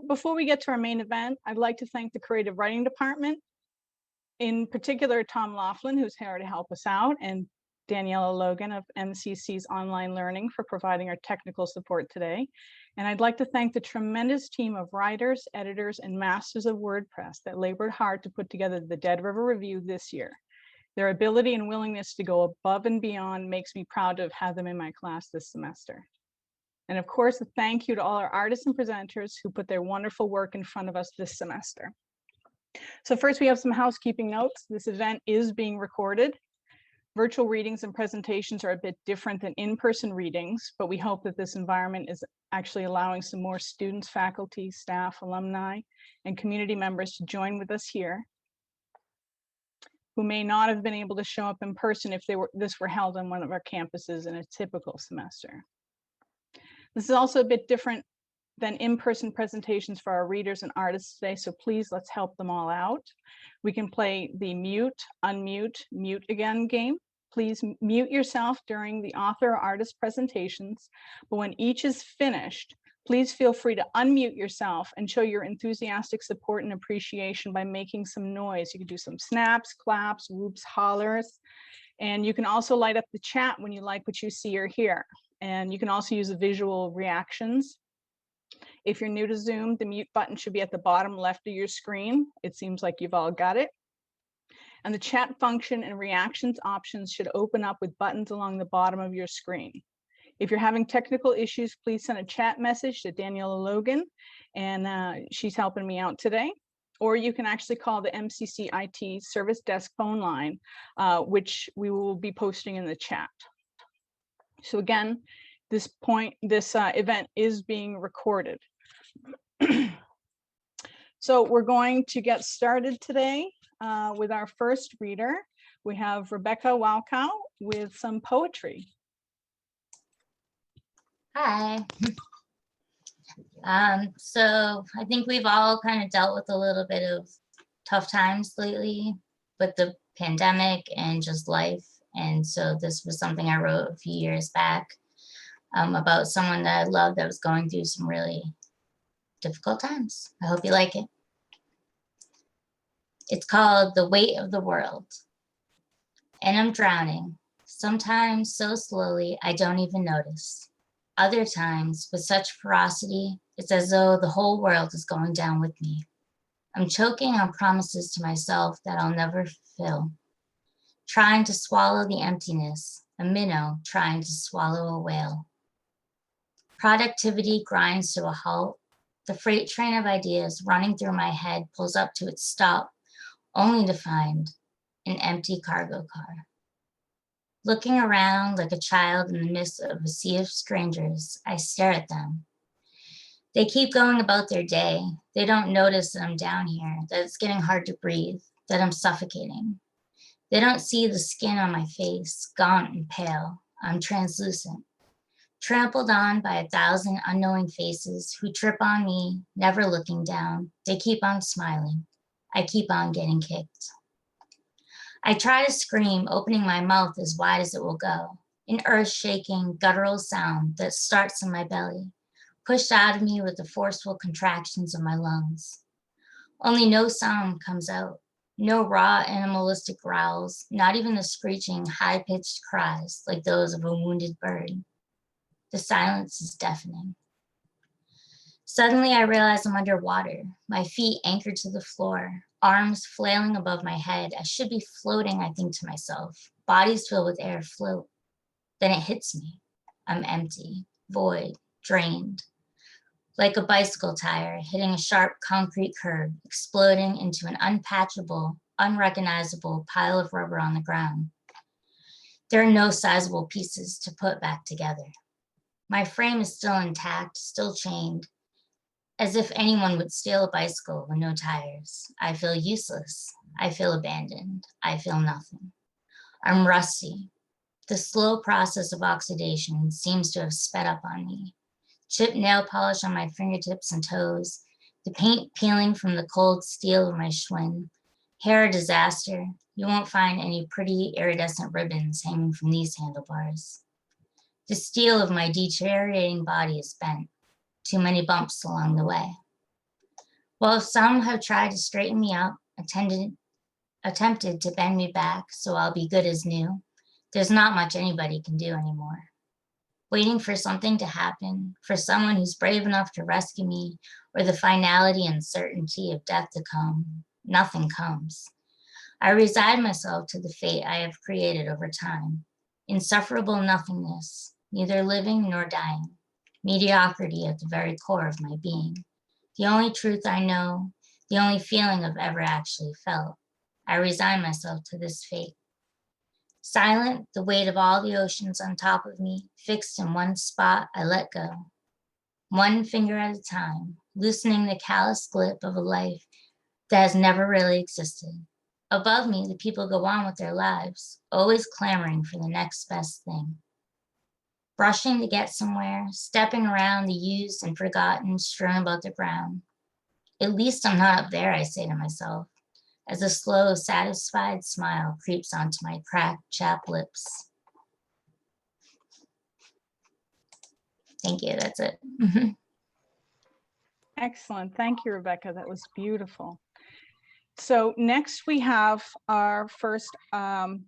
before we get to our main event, I'd like to thank the creative writing department, in particular Tom Laughlin, who's here to help us out, and Daniela Logan of MCC's Online Learning for providing our technical support today. And I'd like to thank the tremendous team of writers, editors, and masters of WordPress that labored hard to put together the Dead River Review this year. Their ability and willingness to go above and beyond makes me proud to have had them in my class this semester. And of course, a thank you to all our artists and presenters who put their wonderful work in front of us this semester. So first, we have some housekeeping notes. This event is being recorded. Virtual readings and presentations are a bit different than in-person readings, but we hope that this environment is actually allowing some more students, faculty, staff, alumni, and community members to join with us here, who may not have been able to show up in person if this were held on one of our campuses in a typical semester. This is also a bit different than in-person presentations for our readers and artists today, so please let's help them all out. We can play the mute, unmute, mute again game. Please mute yourself during the author or artist presentations, but when each is finished, please feel free to unmute yourself and show your enthusiastic support and appreciation by making some noise. You can do some snaps, claps, whoops, hollers, and you can also light up the chat when you like what you see or hear. And you can also use the visual reactions. If you're new to Zoom, the mute button should be at the bottom left of your screen. It seems like you've all got it. And the chat function and reactions options should open up with buttons along the bottom of your screen. If you're having technical issues, please send a chat message to Daniela Logan, and she's helping me out today. Or you can actually call the MCC IT service desk phone line, which we will be posting in the chat. So again, this event is being recorded. So we're going to get started today with our first reader. We have Rebecca Walkow with some poetry. Hi. So I think we've all kind of dealt with a little bit of tough times lately with the pandemic and just life. And so this was something I wrote a few years back about someone that I loved that was going through some really difficult times. I hope you like it. It's called The Weight of the World. And I'm drowning, sometimes so slowly I don't even notice. Other times, with such ferocity, it's as though the whole world is going down with me. I'm choking on promises to myself that I'll never fulfill. Trying to swallow the emptiness, a minnow trying to swallow a whale. Productivity grinds to a halt. The freight train of ideas running through my head pulls up to its stop, only to find an empty cargo car. Looking around like a child in the midst of a sea of strangers, I stare at them. They keep going about their day. They don't notice that I'm down here, that it's getting hard to breathe, that I'm suffocating. They don't see the skin on my face, gaunt and pale. I'm translucent, trampled on by 1,000 unknowing faces who trip on me, never looking down. They keep on smiling. I keep on getting kicked. I try to scream, opening my mouth as wide as it will go, an earth-shaking, guttural sound that starts in my belly, pushed out of me with the forceful contractions of my lungs. Only no sound comes out, no raw animalistic growls, not even the screeching, high-pitched cries like those of a wounded bird. The silence is deafening. Suddenly, I realize I'm underwater, my feet anchored to the floor, arms flailing above my head. I should be floating, I think to myself. Bodies filled with air float. Then it hits me. I'm empty, void, drained. Like a bicycle tire hitting a sharp concrete curb, exploding into an unpatchable, unrecognizable pile of rubber on the ground. There are no sizable pieces to put back together. My frame is still intact, still chained, as if anyone would steal a bicycle with no tires. I feel useless. I feel abandoned. I feel nothing. I'm rusty. The slow process of oxidation seems to have sped up on me. Chipped nail polish on my fingertips and toes, the paint peeling from the cold steel of my Schwinn. Hair a disaster. You won't find any pretty iridescent ribbons hanging from these handlebars. The steel of my deteriorating body is bent. Too many bumps along the way. While some have tried to straighten me up, attempted to bend me back so I'll be good as new, there's not much anybody can do anymore. Waiting for something to happen, for someone who's brave enough to rescue me, or the finality and certainty of death to come, nothing comes. I resign myself to the fate I have created over time. Insufferable nothingness, neither living nor dying. Mediocrity at the very core of my being. The only truth I know, the only feeling I've ever actually felt. I resign myself to this fate. Silent, the weight of all the oceans on top of me, fixed in one spot, I let go. One finger at a time, loosening the callous grip of a life that has never really existed. Above me, the people go on with their lives, always clamoring for the next best thing. Rushing to get somewhere, stepping around the used and forgotten strewn about the ground. At least I'm not up there, I say to myself, as a slow, satisfied smile creeps onto my cracked, chapped lips. Thank you, that's it. Excellent. Thank you, Rebecca. That was beautiful. So next we have our first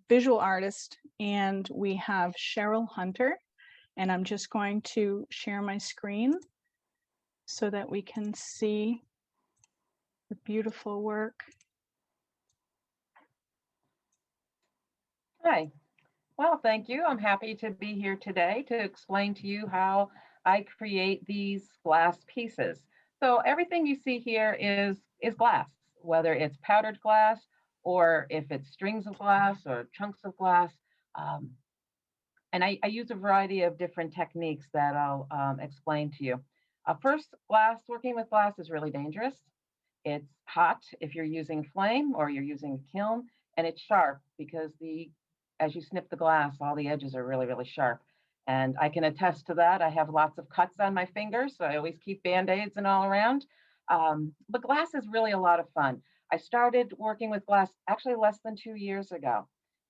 visual artist, and we have Cheryl Hunter. And I'm just going to share my screen so that we can see the beautiful work. Hi. Well, thank you. I'm happy to be here today to explain to you how I create these glass pieces. So everything you see here is glass, whether it's powdered glass or if it's strings of glass or chunks of glass. Um, and I use a variety of different techniques that I'll explain to you. First, working with glass is really dangerous. It's hot if you're using flame or you're using a kiln, and it's sharp because as you snip the glass, all the edges are really, really sharp. And I can attest to that. I have lots of cuts on my fingers, so I always keep Band-Aids and all around. But glass is really a lot of fun. I started working with glass actually less than 2 years ago.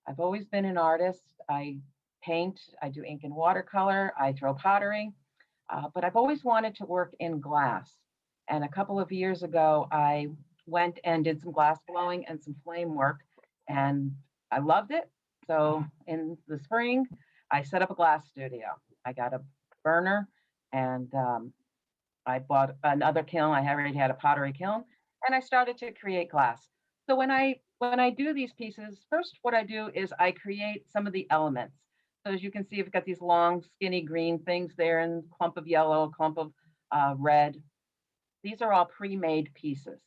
I've always been an artist. I paint, I do ink and watercolor, I throw pottery, but I've always wanted to work in glass. And a couple of years ago, I went and did some glass blowing and some flame work, and I loved it. So in the spring, I set up a glass studio. I got a burner, and I bought another kiln. I already had a pottery kiln, and I started to create glass. So when I do these pieces, first what I do is I create some of the elements. So as you can see, I've got these long, skinny green things there, and a clump of yellow, a clump of red. These are all pre-made pieces.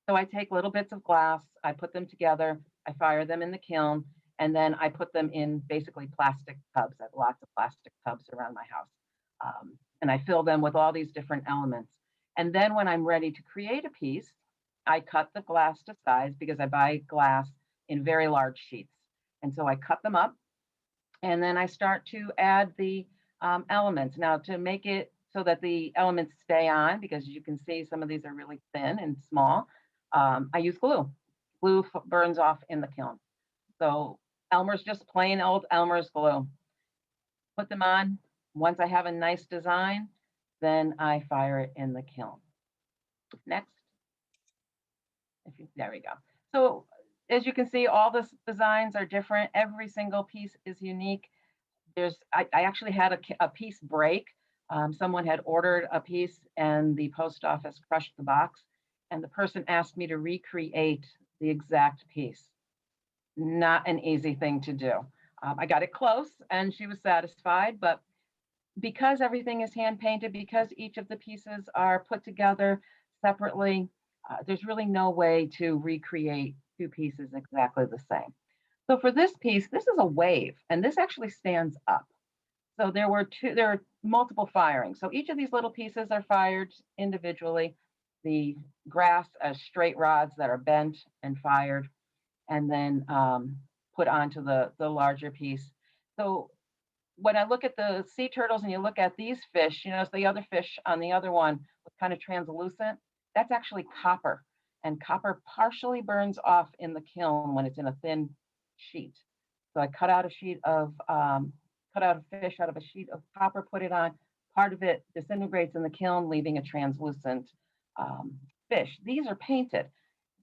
So I take little bits of glass, I put them together, I fire them in the kiln, and then I put them in basically plastic tubs. I have lots of plastic tubs around my house. And I fill them with all these different elements. And then when I'm ready to create a piece, I cut the glass to size because I buy glass in very large sheets. And so I cut them up, and then I start to add the elements. Now, to make it so that the elements stay on, because as you can see, some of these are really thin and small, I use glue. Glue burns off in the kiln. So Elmer's, just plain old Elmer's glue. Put them on. Once I have a nice design, then I fire it in the kiln. Next. There we go. So as you can see, all the designs are different. Every single piece is unique. I actually had a piece break. Someone had ordered a piece and the post office crushed the box, and the person asked me to recreate the exact piece. Not an easy thing to do. I got it close and she was satisfied, but because everything is hand painted, because each of the pieces are put together separately, there's really no way to recreate two pieces exactly the same. So for this piece, this is a wave, and this actually stands up. So there are multiple firings. So each of these little pieces are fired individually. The grass as straight rods that are bent and fired, and then put onto the larger piece. So when I look at the sea turtles and you look at these fish, you know, the other fish on the other one was kind of translucent, that's actually copper. And copper partially burns off in the kiln when it's in a thin sheet. So I cut out a sheet of, cut out a fish out of a sheet of copper, put it on. Part of it disintegrates in the kiln, leaving a translucent fish. These are painted.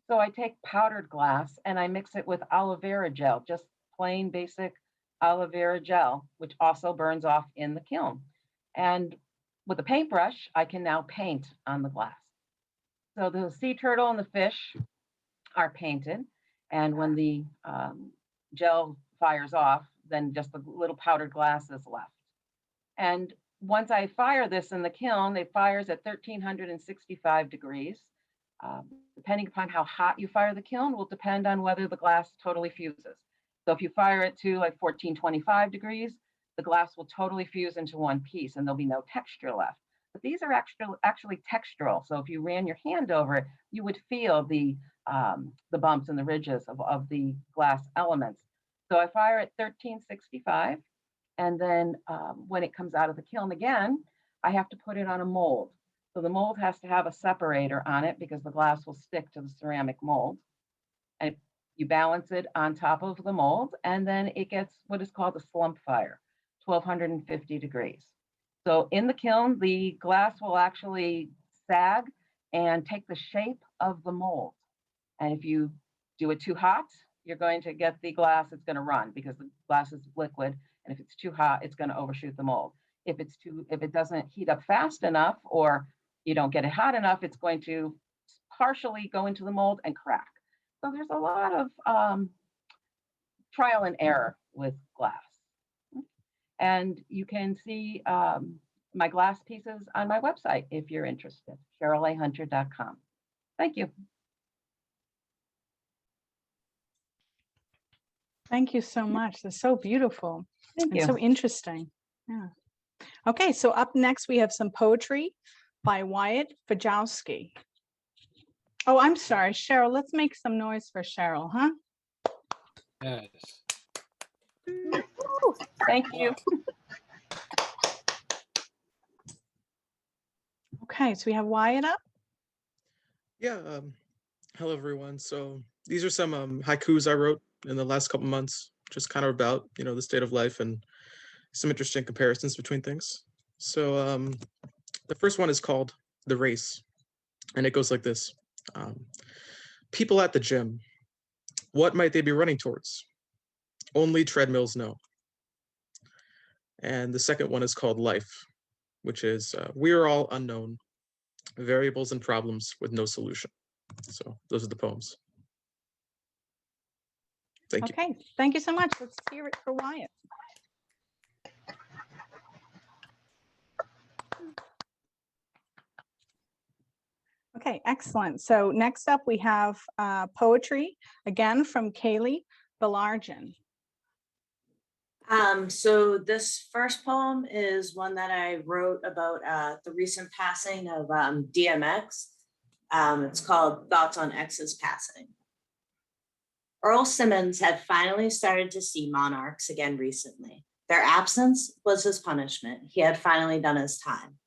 So I take powdered glass and I mix it with aloe vera gel, just plain basic aloe vera gel, which also burns off in the kiln. And with a paintbrush, I can now paint on the glass. So the sea turtle and the fish are painted. And when the gel fires off, then just the little powdered glass is left. And once I fire this in the kiln, it fires at 1365 degrees. Depending upon how hot you fire the kiln will depend on whether the glass totally fuses. So if you fire it to like 1425 degrees, the glass will totally fuse into one piece and there'll be no texture left. But these are actually textural. So if you ran your hand over it, you would feel the bumps and the ridges of the glass elements. So I fire at 1365. And then when it comes out of the kiln again, I have to put it on a mold. So the mold has to have a separator on it because the glass will stick to the ceramic mold. And you balance it on top of the mold, and then it gets what is called a slump fire, 1250 degrees. So in the kiln, the glass will actually sag and take the shape of the mold. And if you do it too hot, you're going to get the glass, it's going to run because the glass is liquid. And if it's too hot, it's going to overshoot the mold. If it doesn't heat up fast enough, or you don't get it hot enough, it's going to partially go into the mold and crack. So there's a lot of trial and error with glass. And you can see my glass pieces on my website if you're interested, CherylAHunter.com. Thank you. Thank you so much. That's so beautiful. Thank and you. so interesting. Yeah. Okay, so up next we have some poetry by Wyatt Fajowski. Oh, I'm sorry, Cheryl. Let's make some noise for Cheryl, huh? Yes. Thank you. Okay, so we have Wyatt up. Yeah, hello everyone. So these are some haikus I wrote in the last couple months, just kind of about, the state of life and some interesting comparisons between things. So the first one is called The Race, and it goes like this. People at the gym, what might they be running towards? Only treadmills know. And the second one is called Life, which is we are all unknown, variables and problems with no solution. So those are the poems. Thank you. Okay, thank you so much. Let's hear it for Wyatt. Okay, excellent. So next up we have poetry, again from Kaylee Belargin. So this first poem is one that I wrote about the recent passing of DMX. It's called Thoughts on X's Passing. Earl Simmons had finally started to see monarchs again recently. Their absence was his punishment. He had finally done his time.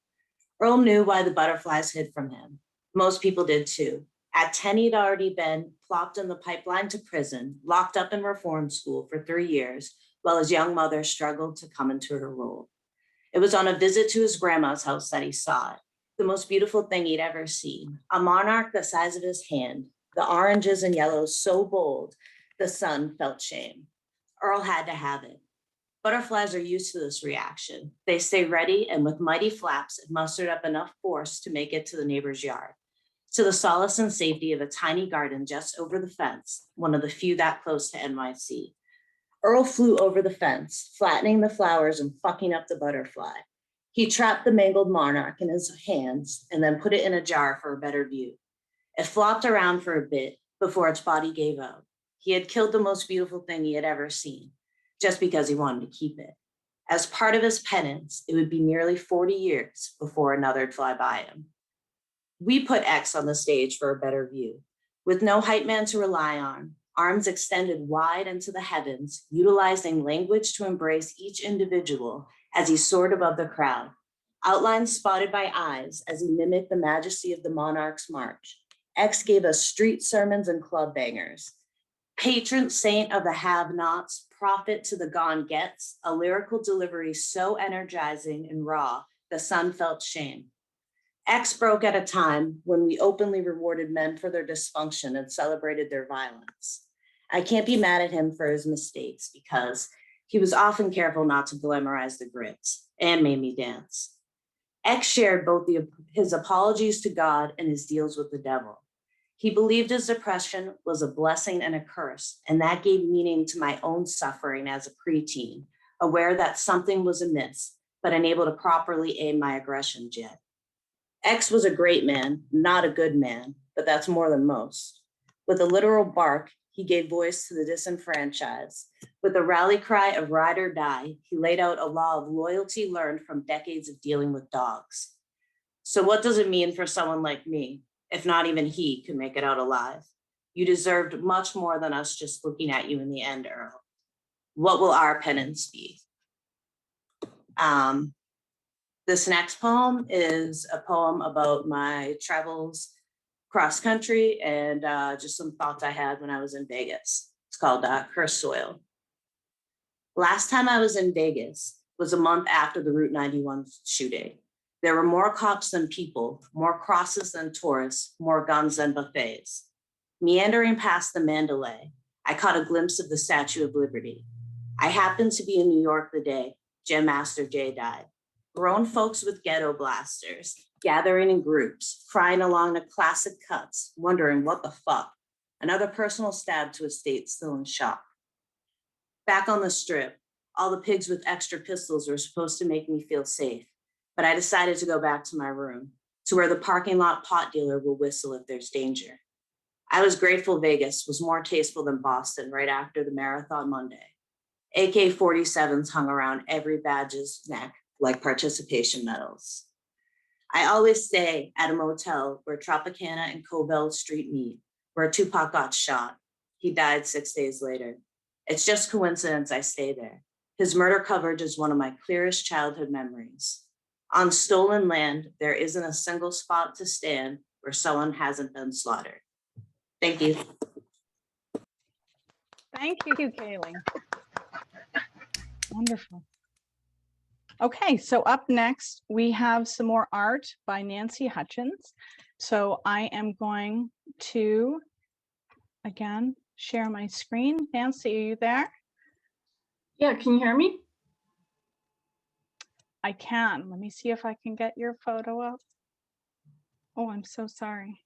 Earl knew why the butterflies hid from him. Most people did too. At 10, he'd already been plopped in the pipeline to prison, locked up in reform school for 3 years, while his young mother struggled to come into her role. It was on a visit to his grandma's house that he saw it, the most beautiful thing he'd ever seen, a monarch the size of his hand, the oranges and yellows so bold, the sun felt shame. Earl had to have it. Butterflies are used to this reaction. They stay ready, and with mighty flaps, it mustered up enough force to make it to the neighbor's yard, to the solace and safety of a tiny garden just over the fence, one of the few that close to NYC. Earl flew over the fence, flattening the flowers and fucking up the butterfly. He trapped the mangled monarch in his hands and then put it in a jar for a better view. It flopped around for a bit before its body gave out. He had killed the most beautiful thing he had ever seen, just because he wanted to keep it. As part of his penance, it would be nearly 40 years before another'd fly by him. We put X on the stage for a better view. With no hype man to rely on, arms extended wide into the heavens, utilizing language to embrace each individual as he soared above the crowd, outlines spotted by eyes as he mimicked the majesty of the monarch's march. X gave us street sermons and club bangers. Patron saint of the have-nots, prophet to the gone-gets, a lyrical delivery so energizing and raw, the sun felt shame. X broke at a time when we openly rewarded men for their dysfunction and celebrated their violence. I can't be mad at him for his mistakes because he was often careful not to glamorize the grits and made me dance. X shared both his apologies to God and his deals with the devil. He believed his depression was a blessing and a curse, and that gave meaning to my own suffering as a preteen, aware that something was amiss, but unable to properly aim my aggression yet. X was a great man, not a good man, but that's more than most. With a literal bark, he gave voice to the disenfranchised. With a rally cry of ride or die, he laid out a law of loyalty learned from decades of dealing with dogs. So what does it mean for someone like me, if not even he could make it out alive? You deserved much more than us just looking at you in the end, Earl. What will our penance be? This next poem is a poem about my travels cross country and just some thoughts I had when I was in Vegas. It's called Cursed Soil. Last time I was in Vegas was a month after the Route 91 shooting. There were more cops than people, more crosses than tourists, more guns than buffets. Meandering past the Mandalay, I caught a glimpse of the Statue of Liberty. I happened to be in New York the day Jam Master Jay died. Grown folks with ghetto blasters, gathering in groups, crying along the classic cuts, wondering what the fuck. Another personal stab to a state still in shock. Back on the strip, all the pigs with extra pistols were supposed to make me feel safe, but I decided to go back to my room, to where the parking lot pot dealer will whistle if there's danger. I was grateful Vegas was more tasteful than Boston right after the Marathon Monday. AK-47s hung around every badge's neck like participation medals. I always stay at a motel where Tropicana and Cobell Street meet, where Tupac got shot. He died 6 days later. It's just coincidence I stay there. His murder coverage is one of my clearest childhood memories. On stolen land, there isn't a single spot to stand where someone hasn't been slaughtered. Thank you. Thank you, Kaylee. Wonderful. Okay, so up next, we have some more art by Nancy Hutchins. So I am going to, again, share my screen. Nancy, are you there? Yeah, can you hear me? I can. Let me see if I can get your photo up. Oh, I'm so sorry.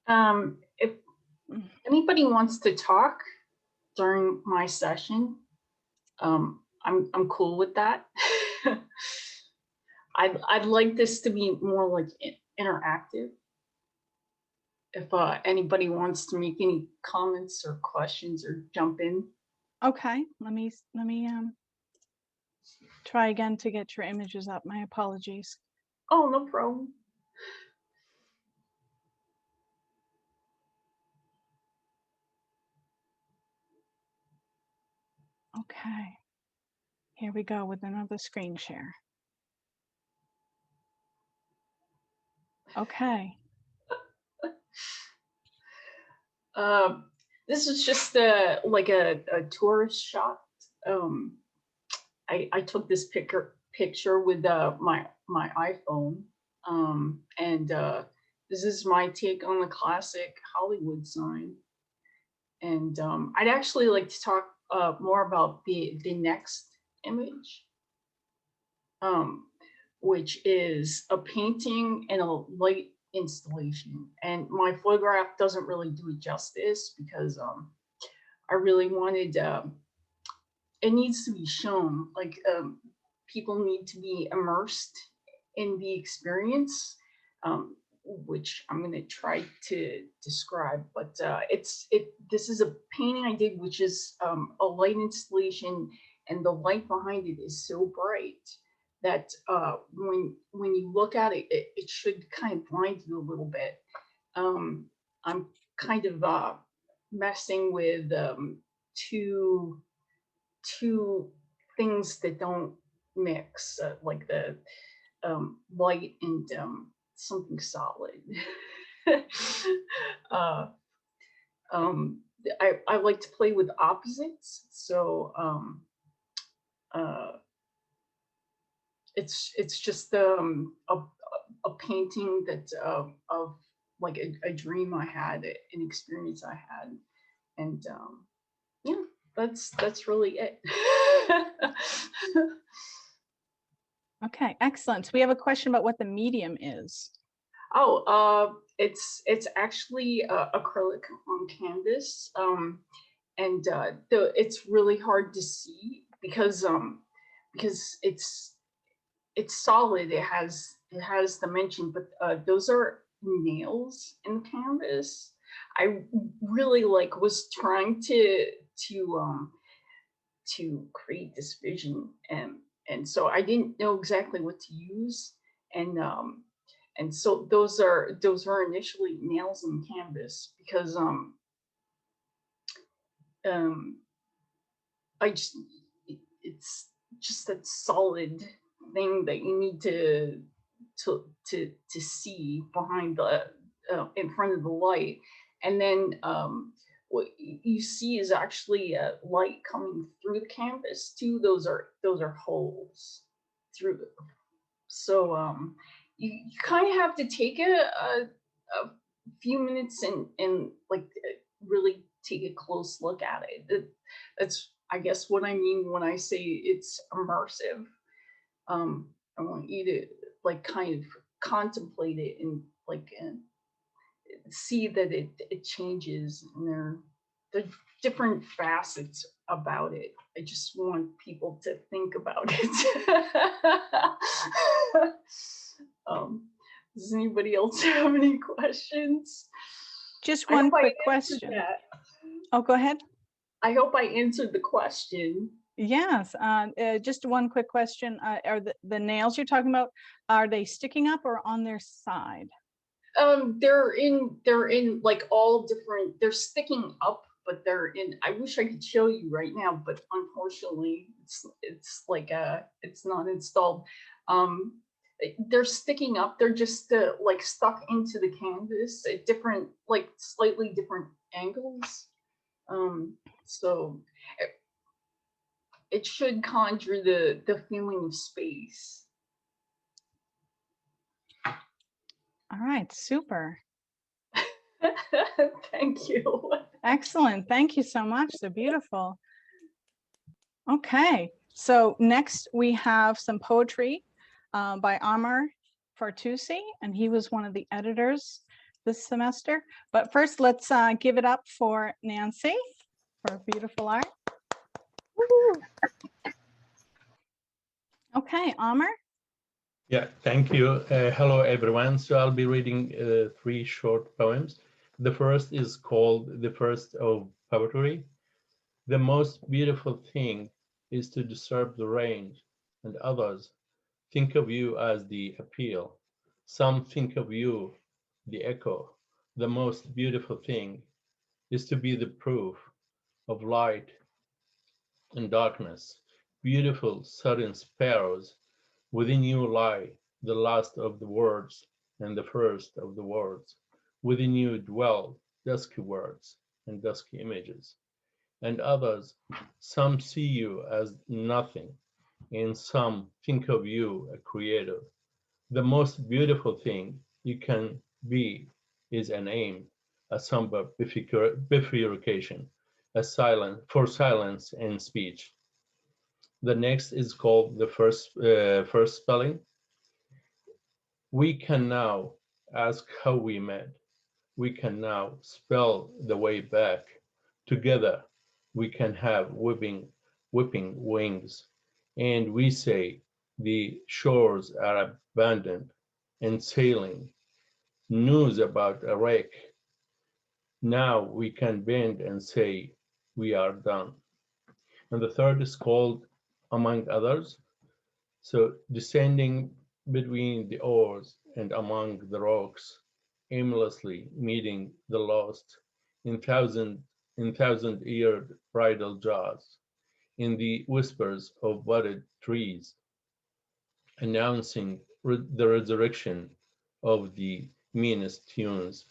If anybody wants to talk during my session, I'm cool with that. I'd like this to be more like interactive. If anybody wants to make any comments or questions or jump in. Okay, let me try again to get your images up. My apologies. Oh, no problem. Okay, here we go with another screen share. Okay. This is just like a tourist shot. I took this picture with my iPhone, and this is my take on the classic Hollywood sign. And I'd actually like to talk more about the next image, which is a painting and a light installation. And my photograph doesn't really do it justice because I really wanted, it needs to be shown, like people need to be immersed in the experience, which I'm going to try to describe. But this is a painting I did, which is a light installation, and the light behind it is so bright that when you look at it, it should kind of blind you a little bit. I'm kind of messing with two things that don't mix, like the light and something solid. I like to play with opposites, so it's just a painting that's of like a dream I had, an experience I had, and yeah, that's really it. Okay, excellent. So we have a question about what the medium is. Oh, it's actually acrylic on canvas, and it's really hard to see because it's solid. It has dimension, but those are nails in the canvas. I really like was trying to create this vision, and so I didn't know exactly what to use, and so those were initially nails in canvas because I just it's just that solid thing that you need to see behind the in front of the light, and then what you see is actually light coming through the canvas too. Those are holes through. So you kind of have to take a few minutes and like really take a close look at it. That's I guess what I mean when I say it's immersive. I want you to like kind of contemplate it and like see that it changes, and there are different facets about it. I just want people to think about it. Does anybody else have any questions? Just I one hope I quick answered question. that. Oh, go ahead. I hope I answered the question. Yes, just one quick question. Are the nails you're talking about, are they sticking up or on their side? They're in like all different, they're sticking up, but they're in, I wish I could show you right now, but unfortunately it's like it's not installed. They're sticking up, they're just like stuck into the canvas at different, like slightly different angles. So it should conjure the feeling of space. All right, super. Thank you. Excellent. Thank you so much. So beautiful. Okay, so next we have some poetry by Amar Fartusi, and he was one of the editors this semester. But first, let's give it up for Nancy for beautiful art. Okay, Amar. Yeah, thank you. Hello, everyone. So I'll be reading 3 short poems. The first is called The First of Poetry. The most beautiful thing is to disturb the range, and others think of you as the appeal. Some think of you, the echo. The most beautiful thing is to be the proof of light and darkness. Beautiful sudden sparrows, within you lie the last of the words and the first of the words. Within you dwell dusky words and dusky images. And others, some see you as nothing, and some think of you a creator. The most beautiful thing you can be is an aim, a somber bifurcation, a silence and speech. The next is called the first spelling. We can now ask how we met. We can now spell the way back. Together, we can have whipping wings. And we say the shores are abandoned and sailing. News about a wreck. Now we can bend and say we are done. And the third is called Among Others. So descending between the oars and among the rocks, aimlessly meeting the lost in thousand-eared bridal jaws, in the whispers of budded trees, announcing the resurrection of the meanest tunes,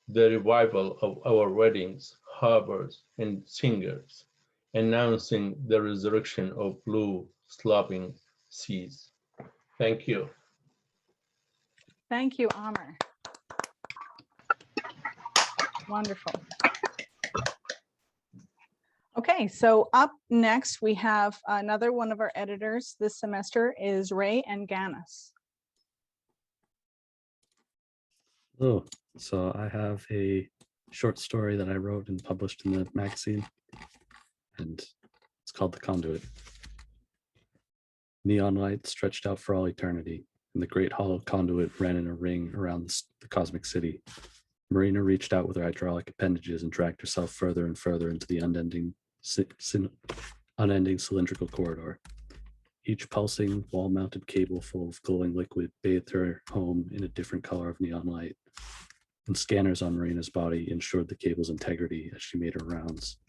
the revival of our weddings, harbors, and singers, announcing the resurrection of blue sloping seas. Thank you. Thank you, Amr. Wonderful. Okay, so up next, we have another one of our editors this semester is Ray Anganis. Oh, so I have a short story that I wrote and published in the magazine, and it's called The Conduit. Neon lights stretched out for all eternity, and the great hollow conduit ran in a ring around the cosmic city. Marina reached out with her hydraulic appendages and dragged herself further and further into the unending cylindrical corridor. Each pulsing, wall-mounted cable full of glowing liquid bathed her home in a different color of neon light, and scanners on Marina's body ensured the cable's integrity as she made her rounds.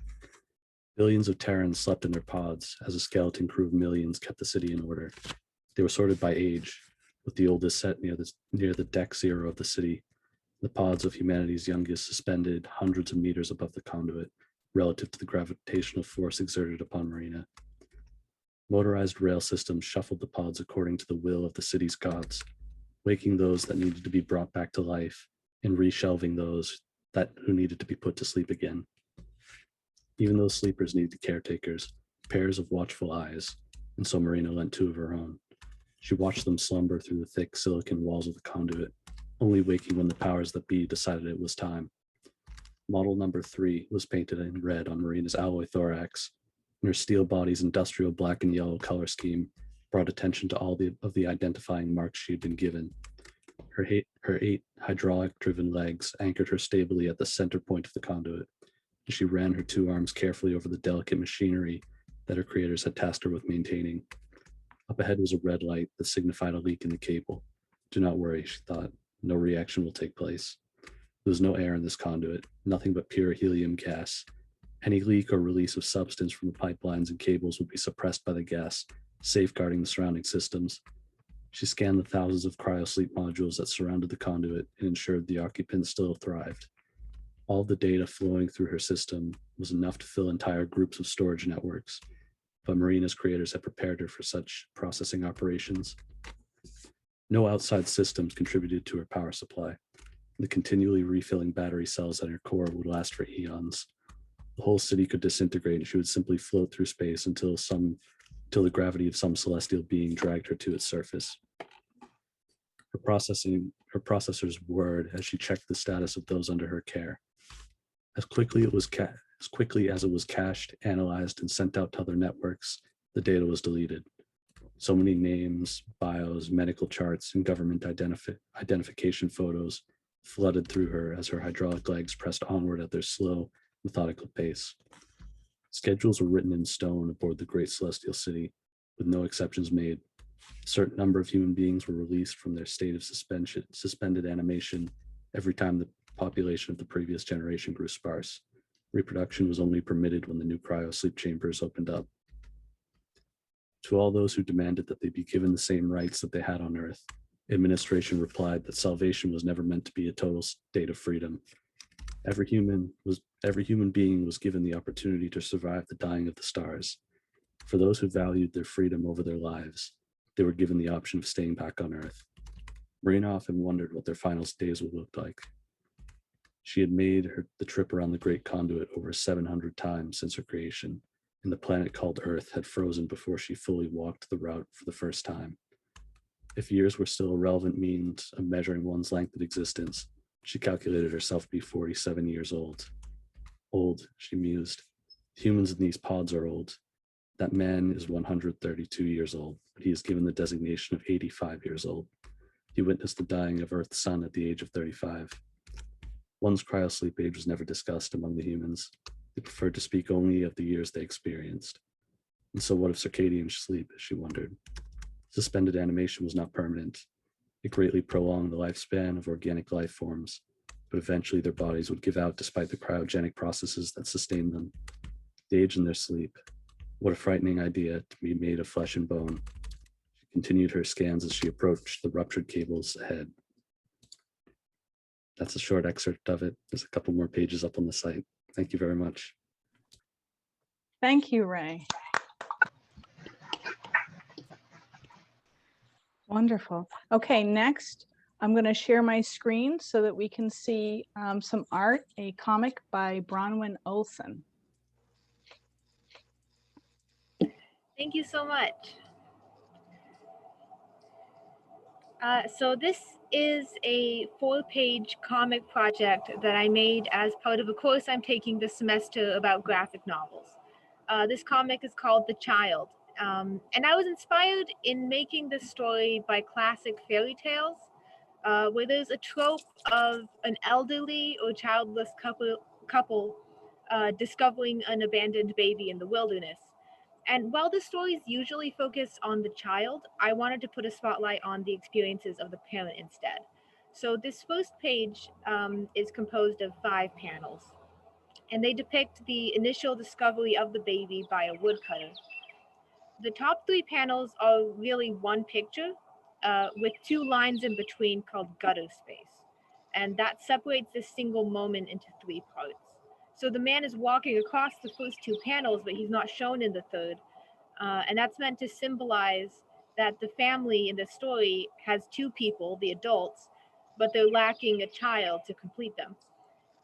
Billions of Terrans slept in their pods as a skeleton crew of millions kept the city in order. They were sorted by age, with the oldest set near the deck zero of the city. The pods of humanity's youngest suspended hundreds of meters above the conduit, relative to the gravitational force exerted upon Marina. Motorized rail systems shuffled the pods according to the will of the city's gods, waking those that needed to be brought back to life and reshelving those who needed to be put to sleep again. Even those sleepers needed caretakers, pairs of watchful eyes, and so Marina lent two of her own. She watched them slumber through the thick silicon walls of the conduit, only waking when the powers that be decided it was time. Model number 3 was painted in red on Marina's alloy thorax, and her steel body's industrial black and yellow color scheme brought attention to all of the identifying marks she had been given. Her 8 hydraulic-driven legs anchored her stably at the center point of the conduit, and she ran her 2 arms carefully over the delicate machinery that her creators had tasked her with maintaining. Up ahead was a red light that signified a leak in the cable. Do not worry, she thought. No reaction will take place. There was no air in this conduit, nothing but pure helium gas. Any leak or release of substance from the pipelines and cables would be suppressed by the gas, safeguarding the surrounding systems. She scanned the thousands of cryosleep modules that surrounded the conduit and ensured the occupants still thrived. All the data flowing through her system was enough to fill entire groups of storage networks, but Marina's creators had prepared her for such processing operations. No outside systems contributed to her power supply. The continually refilling battery cells at her core would last for eons. The whole city could disintegrate and she would simply float through space until the gravity of some celestial being dragged her to its surface. Her processors whirred as she checked the status of those under her care. As quickly as it was cached, analyzed, and sent out to other networks, the data was deleted. So many names, bios, medical charts, and government identification photos flooded through her as her hydraulic legs pressed onward at their slow, methodical pace. Schedules were written in stone aboard the great celestial city, with no exceptions made. A certain number of human beings were released from their state of suspended animation every time the population of the previous generation grew sparse. Reproduction was only permitted when the new cryosleep chambers opened up. To all those who demanded that they be given the same rights that they had on Earth, administration replied that salvation was never meant to be a total state of freedom. Every human being was given the opportunity to survive the dying of the stars. For those who valued their freedom over their lives, they were given the option of staying back on Earth. Marina often wondered what their final days would look like. She had made the trip around the Great Conduit over 700 times since her creation, and the planet called Earth had frozen before she fully walked the route for the first time. If years were still a relevant means of measuring one's length of existence, she calculated herself to be 47 years old. Old, she mused. Humans in these pods are old. That man is 132 years old, but he is given the designation of 85 years old. He witnessed the dying of Earth's sun at the age of 35. One's cryosleep age was never discussed among the humans. They preferred to speak only of the years they experienced. And so what of circadian sleep, she wondered. Suspended animation was not permanent. It greatly prolonged the lifespan of organic life forms, but eventually their bodies would give out despite the cryogenic processes that sustained them. They age in their sleep. What a frightening idea to be made of flesh and bone. She continued her scans as she approached the ruptured cables ahead. That's a short excerpt of it. There's a couple more pages up on the site. Thank you very much. Thank you, Ray. Wonderful. Okay, next I'm going to share my screen so that we can see some art, a comic by Bronwyn Olson. Thank you so much. So this is a 4-page comic project that I made as part of a course I'm taking this semester about graphic novels. This comic is called The Child. And I was inspired in making this story by classic fairy tales, where there's a trope of an elderly or childless couple discovering an abandoned baby in the wilderness. And while the stories usually focus on the child, I wanted to put a spotlight on the experiences of the parent instead. So this first page is composed of 5 panels, and they depict the initial discovery of the baby by a woodcutter. The top 3 panels are really one picture with 2 lines in between called gutter space. And that separates this single moment into 3 parts. So the man is walking across the first 2 panels, but he's not shown in the third. And that's meant to symbolize that the family in the story has 2 people, the adults, but they're lacking a child to complete them.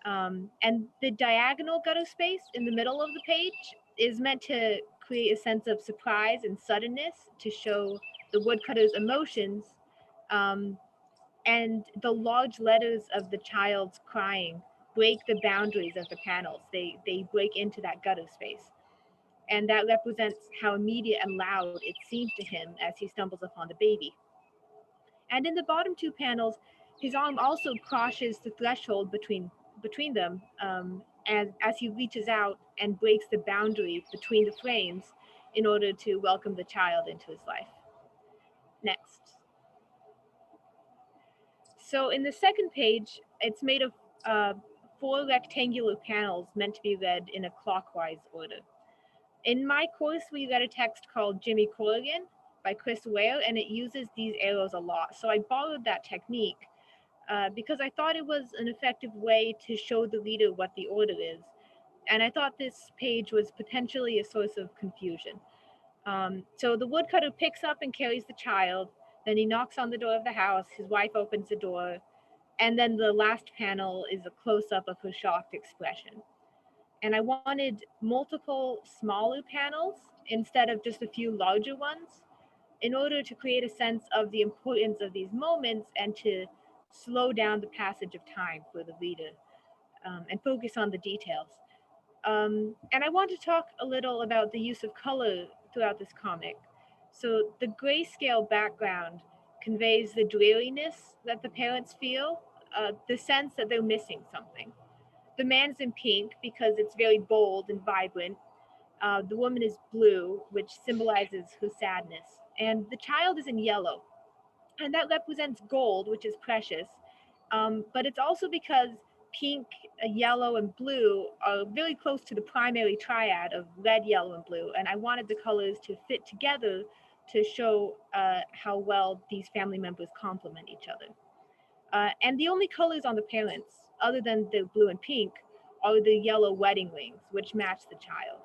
And the diagonal gutter space in the middle of the page is meant to create a sense of surprise and suddenness to show the woodcutter's emotions. And the large letters of the child's crying break the boundaries of the panels. They break into that gutter space. And that represents how immediate and loud it seems to him as he stumbles upon the baby. And in the bottom 2 panels, his arm also crosses the threshold between them as he reaches out and breaks the boundary between the frames in order to welcome the child into his life. Next. So in the second page, it's made of 4 rectangular panels meant to be read in a clockwise order. In my course, we read a text called Jimmy Corrigan by Chris Ware, and it uses these arrows a lot. So I borrowed that technique because I thought it was an effective way to show the reader what the order is. And I thought this page was potentially a source of confusion. So the woodcutter picks up and carries the child, then he knocks on the door of the house, his wife opens the door, and then the last panel is a close-up of her shocked expression. And I wanted multiple smaller panels instead of just a few larger ones in order to create a sense of the importance of these moments and to slow down the passage of time for the reader and focus on the details. And I want to talk a little about the use of color throughout this comic. So the grayscale background conveys the dreariness that the parents feel, the sense that they're missing something. The man's in pink because it's very bold and vibrant. The woman is blue, which symbolizes her sadness. And the child is in yellow. And that represents gold, which is precious. But it's also because pink, yellow, and blue are really close to the primary triad of red, yellow, and blue. And I wanted the colors to fit together to show how well these family members complement each other. And the only colors on the parents, other than the blue and pink, are the yellow wedding rings, which match the child.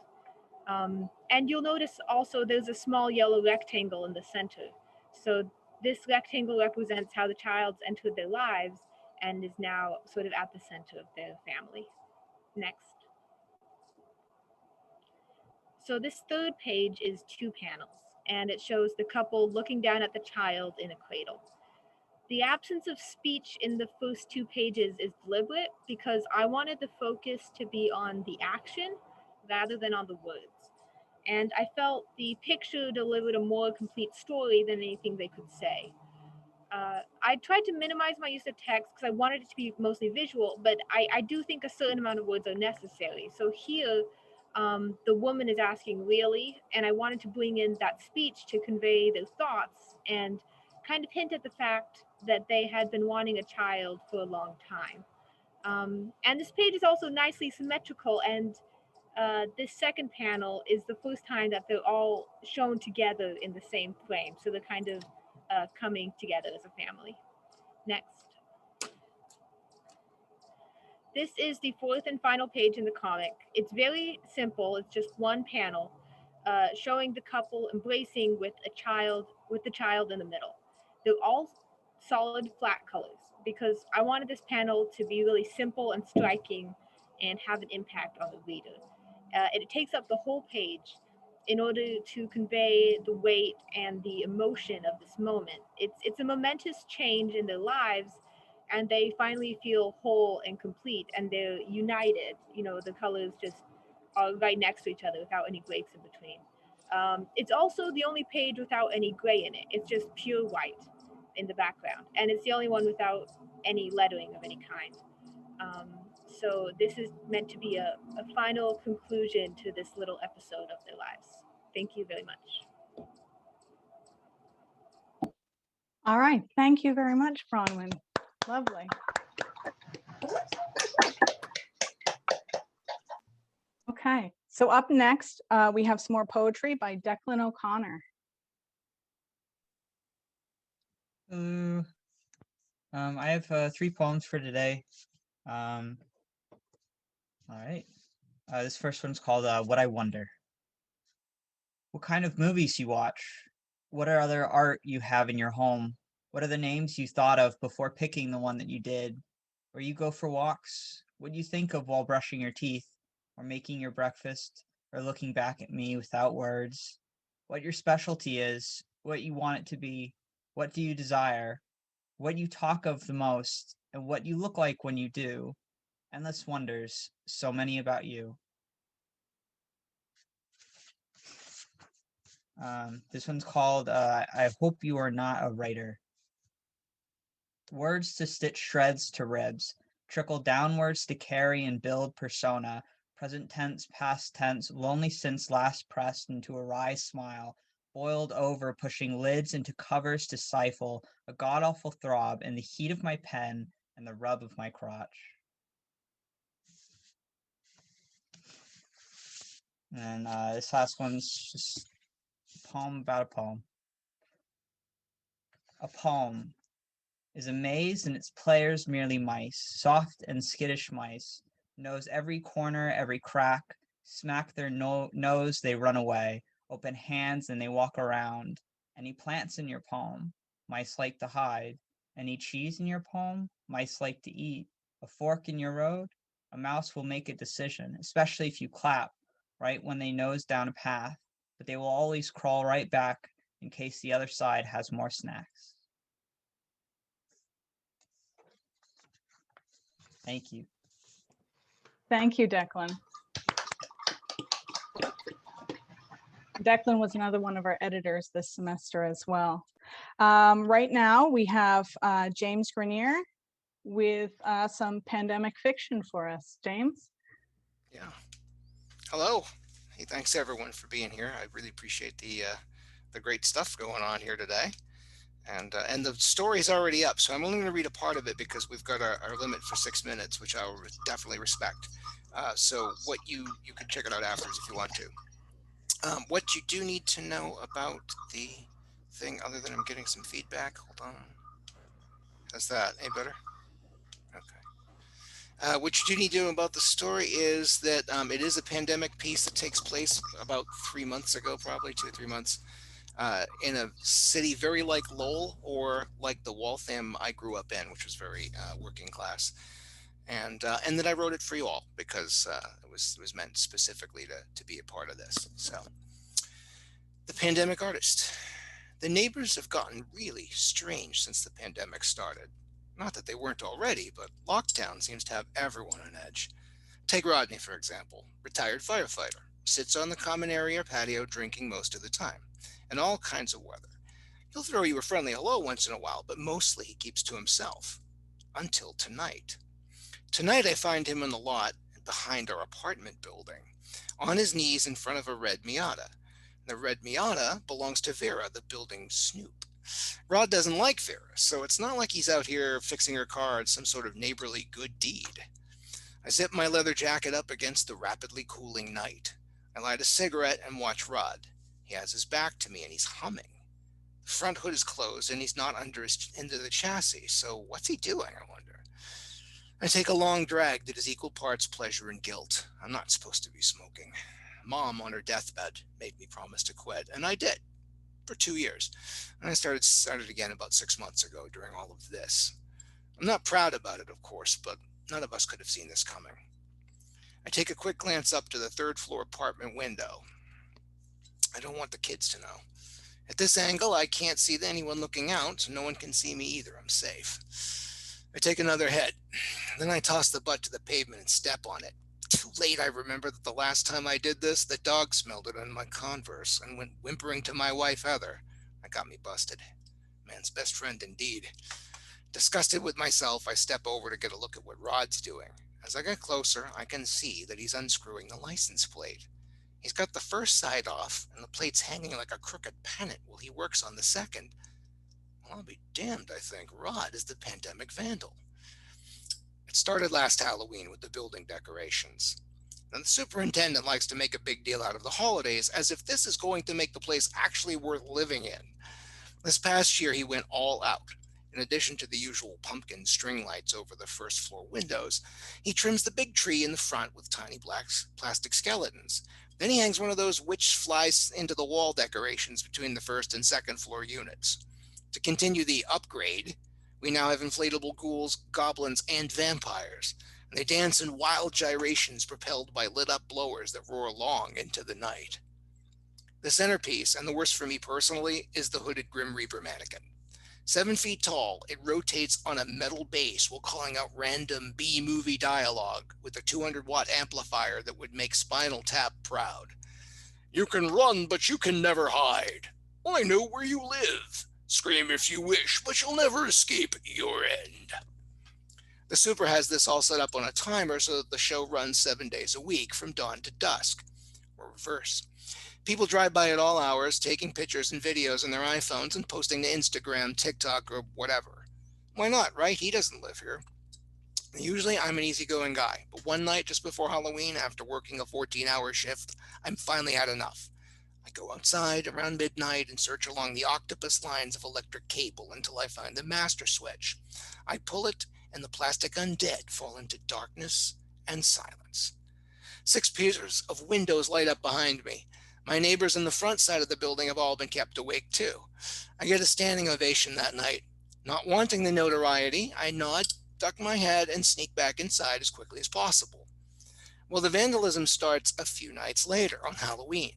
And you'll notice also there's a small yellow rectangle in the center. So this rectangle represents how the child's entered their lives and is now sort of at the center of their family. Next. So this third page is 2 panels, and it shows the couple looking down at the child in a cradle. The absence of speech in the first 2 pages is deliberate because I wanted the focus to be on the action rather than on the words. And I felt the picture delivered a more complete story than anything they could say. I tried to minimize my use of text because I wanted it to be mostly visual, but I do think a certain amount of words are necessary. So here, the woman is asking really, and I wanted to bring in that speech to convey their thoughts and kind of hint at the fact that they had been wanting a child for a long time. And this page is also nicely symmetrical, and this second panel is the first time that they're all shown together in the same frame. So they're kind of coming together as a family. Next. This is the 4th and final page in the comic. It's very simple. It's just one panel showing the couple embracing with the child in the middle. They're all solid flat colors because I wanted this panel to be really simple and striking and have an impact on the reader. It takes up the whole page in order to convey the weight and the emotion of this moment. It's a momentous change in their lives, and they finally feel whole and complete, and they're united. You know, the colors just are right next to each other without any breaks in between. It's also the only page without any gray in it. It's just pure white in the background, and it's the only one without any lettering of any kind. So this is meant to be a final conclusion to this little episode of their lives. Thank you very much. All right, thank you very much, Bronwyn. Lovely. Okay, so up next, we have some more poetry by Declan O'Connor. I have 3 poems for today. All right. This first one's called What I Wonder. What kind of movies you watch? What are other art you have in your home? What are the names you thought of before picking the one that you did? Where you go for walks? What do you think of while brushing your teeth, or making your breakfast, or looking back at me without words? What your specialty is, what you want it to be, what do you desire? What you talk of the most, and what you look like when you do. Endless wonders, so many about you. This one's called I Hope You Are Not a Writer. Words to stitch shreds to ribs, trickle downwards to carry and build persona, present tense, past tense, lonely since last pressed into a wry smile, boiled over, pushing lids into covers to stifle a god-awful throb in the heat of my pen and the rub of my crotch. And this last one's just a poem about a poem. A poem is a maze and its players merely mice, soft and skittish mice, knows every corner, every crack, smack their nose, they run away, open hands and they walk around. Any plants in your poem, mice like to hide. Any cheese in your poem, mice like to eat. A fork in your road, a mouse will make a decision, especially if you clap, right when they nose down a path, but they will always crawl right back in case the other side has more snacks. Thank you. Thank you, Declan. Declan was another one of our editors this semester as well. Right now, we have James Grenier with some pandemic fiction for us. James? Yeah. Hello. Hey, thanks everyone for being here. I really appreciate the great stuff going on here today. And the story's already up, so I'm only going to read a part of it because we've got our limit for 6 minutes, which I will definitely respect. So what you can check it out afterwards if you want to. What you do need to know about the thing, other than I'm getting some feedback. Hold on. How's that? Any better? Okay. What you do need to know about the story is that it is a pandemic piece that takes place about 3 months ago, probably 2 or 3 months. In a city very like Lowell or like the Waltham I grew up in, which was very working class, and that I wrote it for you all because it was meant specifically to be a part of this. So, the pandemic artist. The neighbors have gotten really strange since the pandemic started. Not that they weren't already, but lockdown seems to have everyone on edge. Take Rodney, for example, retired firefighter, sits on the common area patio drinking most of the time. And all kinds of weather. He'll throw you a friendly hello once in a while, but mostly he keeps to himself. Until tonight. Tonight I find him in the lot behind our apartment building, on his knees in front of a red Miata. The red Miata belongs to Vera, the building's snoop. Rod doesn't like Vera, so it's not like he's out here fixing her car at some sort of neighborly good deed. I zip my leather jacket up against the rapidly cooling night. I light a cigarette and watch Rod. He has his back to me and he's humming. The front hood is closed and he's not under the chassis, so what's he doing, I wonder? I take a long drag that is equal parts pleasure and guilt. I'm not supposed to be smoking. Mom, on her deathbed, made me promise to quit, and I did. for 2 years. And I started again about 6 months ago during all of this. I'm not proud about it, of course, but none of us could have seen this coming. I take a quick glance up to the 3rd floor apartment window. I don't want the kids to know. At this angle, I can't see anyone looking out, so no one can see me either. I'm safe. I take another hit. Then I toss the butt to the pavement and step on it. Too late, I remember that the last time I did this, the dog smelled it on my Converse and went whimpering to my wife, Heather. That got me busted. Man's best friend indeed. Disgusted with myself, I step over to get a look at what Rod's doing. As I get closer, I can see that he's unscrewing the license plate. He's got the first side off, and the plate's hanging like a crooked pennant while he works on the second. Well, I'll be damned, I think. Rod is the pandemic vandal. It started last Halloween with the building decorations. And the superintendent likes to make a big deal out of the holidays, as if this is going to make the place actually worth living in. This past year, he went all out. In addition to the usual pumpkin string lights over the 1st floor windows, he trims the big tree in the front with tiny black plastic skeletons. Then he hangs one of those witch flies into the wall decorations between the 1st and 2nd floor units. To continue the upgrade, we now have inflatable ghouls, goblins, and vampires. And they dance in wild gyrations propelled by lit-up blowers that roar long into the night. The centerpiece, and the worst for me personally, is the hooded Grim Reaper mannequin. 7 feet tall, it rotates on a metal base while calling out random B-movie dialogue with a 200-watt amplifier that would make Spinal Tap proud. You can run, but you can never hide. I know where you live. Scream if you wish, but you'll never escape your end. The super has this all set up on a timer so that the show runs 7 days a week from dawn to dusk, or reverse. People drive by at all hours, taking pictures and videos on their iPhones and posting to Instagram, TikTok, or whatever. Why not, right? He doesn't live here. Usually I'm an easygoing guy, but one night just before Halloween, after working a 14-hour shift, I'm finally had enough. I go outside around midnight and search along the octopus lines of electric cable until I find the master switch. I pull it, and the plastic undead fall into darkness and silence. 6 pieces of windows light up behind me. My neighbors in the front side of the building have all been kept awake too. I get a standing ovation that night. Not wanting the notoriety, I nod, duck my head, and sneak back inside as quickly as possible. Well, the vandalism starts a few nights later on Halloween.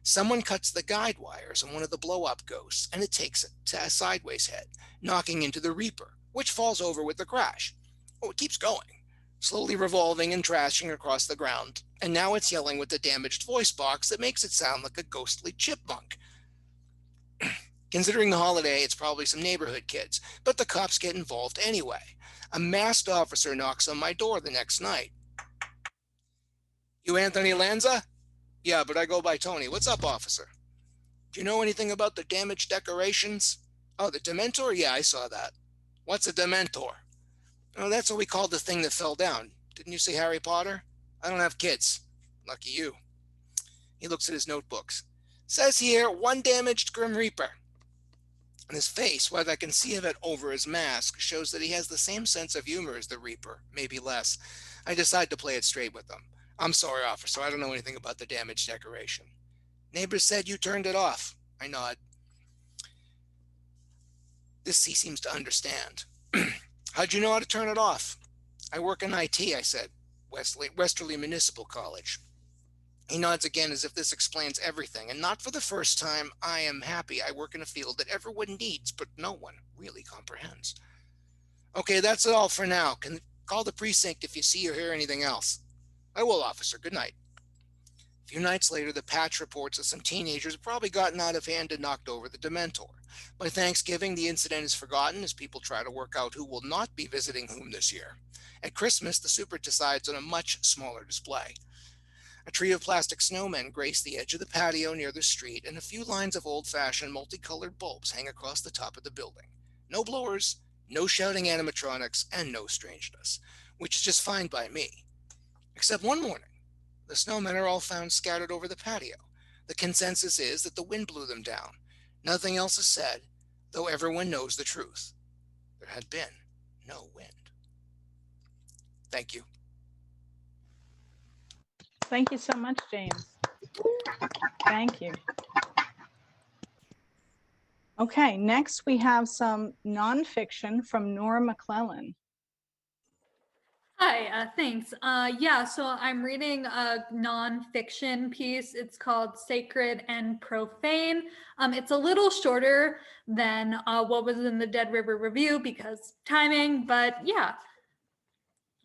Someone cuts the guide wires on one of the blow-up ghosts, and it takes it to a sideways head, knocking into the Reaper, which falls over with the crash. Oh, it keeps going, slowly revolving and trashing across the ground, and now it's yelling with the damaged voice box that makes it sound like a ghostly chipmunk. Considering the holiday, it's probably some neighborhood kids, but the cops get involved anyway. A masked officer knocks on my door the next night. You Anthony Lanza? Yeah, but I go by Tony. What's up, officer? Do you know anything about the damaged decorations? Oh, the Dementor? Yeah, I saw that. What's a Dementor? Oh, that's what we called the thing that fell down. Didn't you see Harry Potter? I don't have kids. Lucky you. He looks at his notebooks. Says here, 1 damaged Grim Reaper. And his face, what I can see of it over his mask, shows that he has the same sense of humor as the Reaper, maybe less. I decide to play it straight with him. I'm sorry, officer, I don't know anything about the damaged decoration. Neighbors said you turned it off. I nod. This he seems to understand. How'd you know how to turn it off? I work in IT, I said. Westerly Municipal College. He nods again as if this explains everything, and not for the first time, I am happy I work in a field that everyone needs, but no one really comprehends. Okay, that's it all for now. Call the precinct if you see or hear anything else. I will, officer. Good night. A few nights later, the patch reports that some teenagers have probably gotten out of hand and knocked over the Dementor. By Thanksgiving, the incident is forgotten as people try to work out who will not be visiting whom this year. At Christmas, the super decides on a much smaller display. A tree of plastic snowmen grace the edge of the patio near the street, and a few lines of old-fashioned multicolored bulbs hang across the top of the building. No blowers, no shouting animatronics, and no strangeness, which is just fine by me. Except one morning, the snowmen are all found scattered over the patio. The consensus is that the wind blew them down. Nothing else is said, though everyone knows the truth. There had been no wind. Thank you. Thank you so much, James. Thank you. Okay, next we have some nonfiction from Nora McClellan. Hi, thanks. Yeah, so I'm reading a nonfiction piece. It's called Sacred and Profane. It's a little shorter than what was in the Dead River Review because timing, but yeah.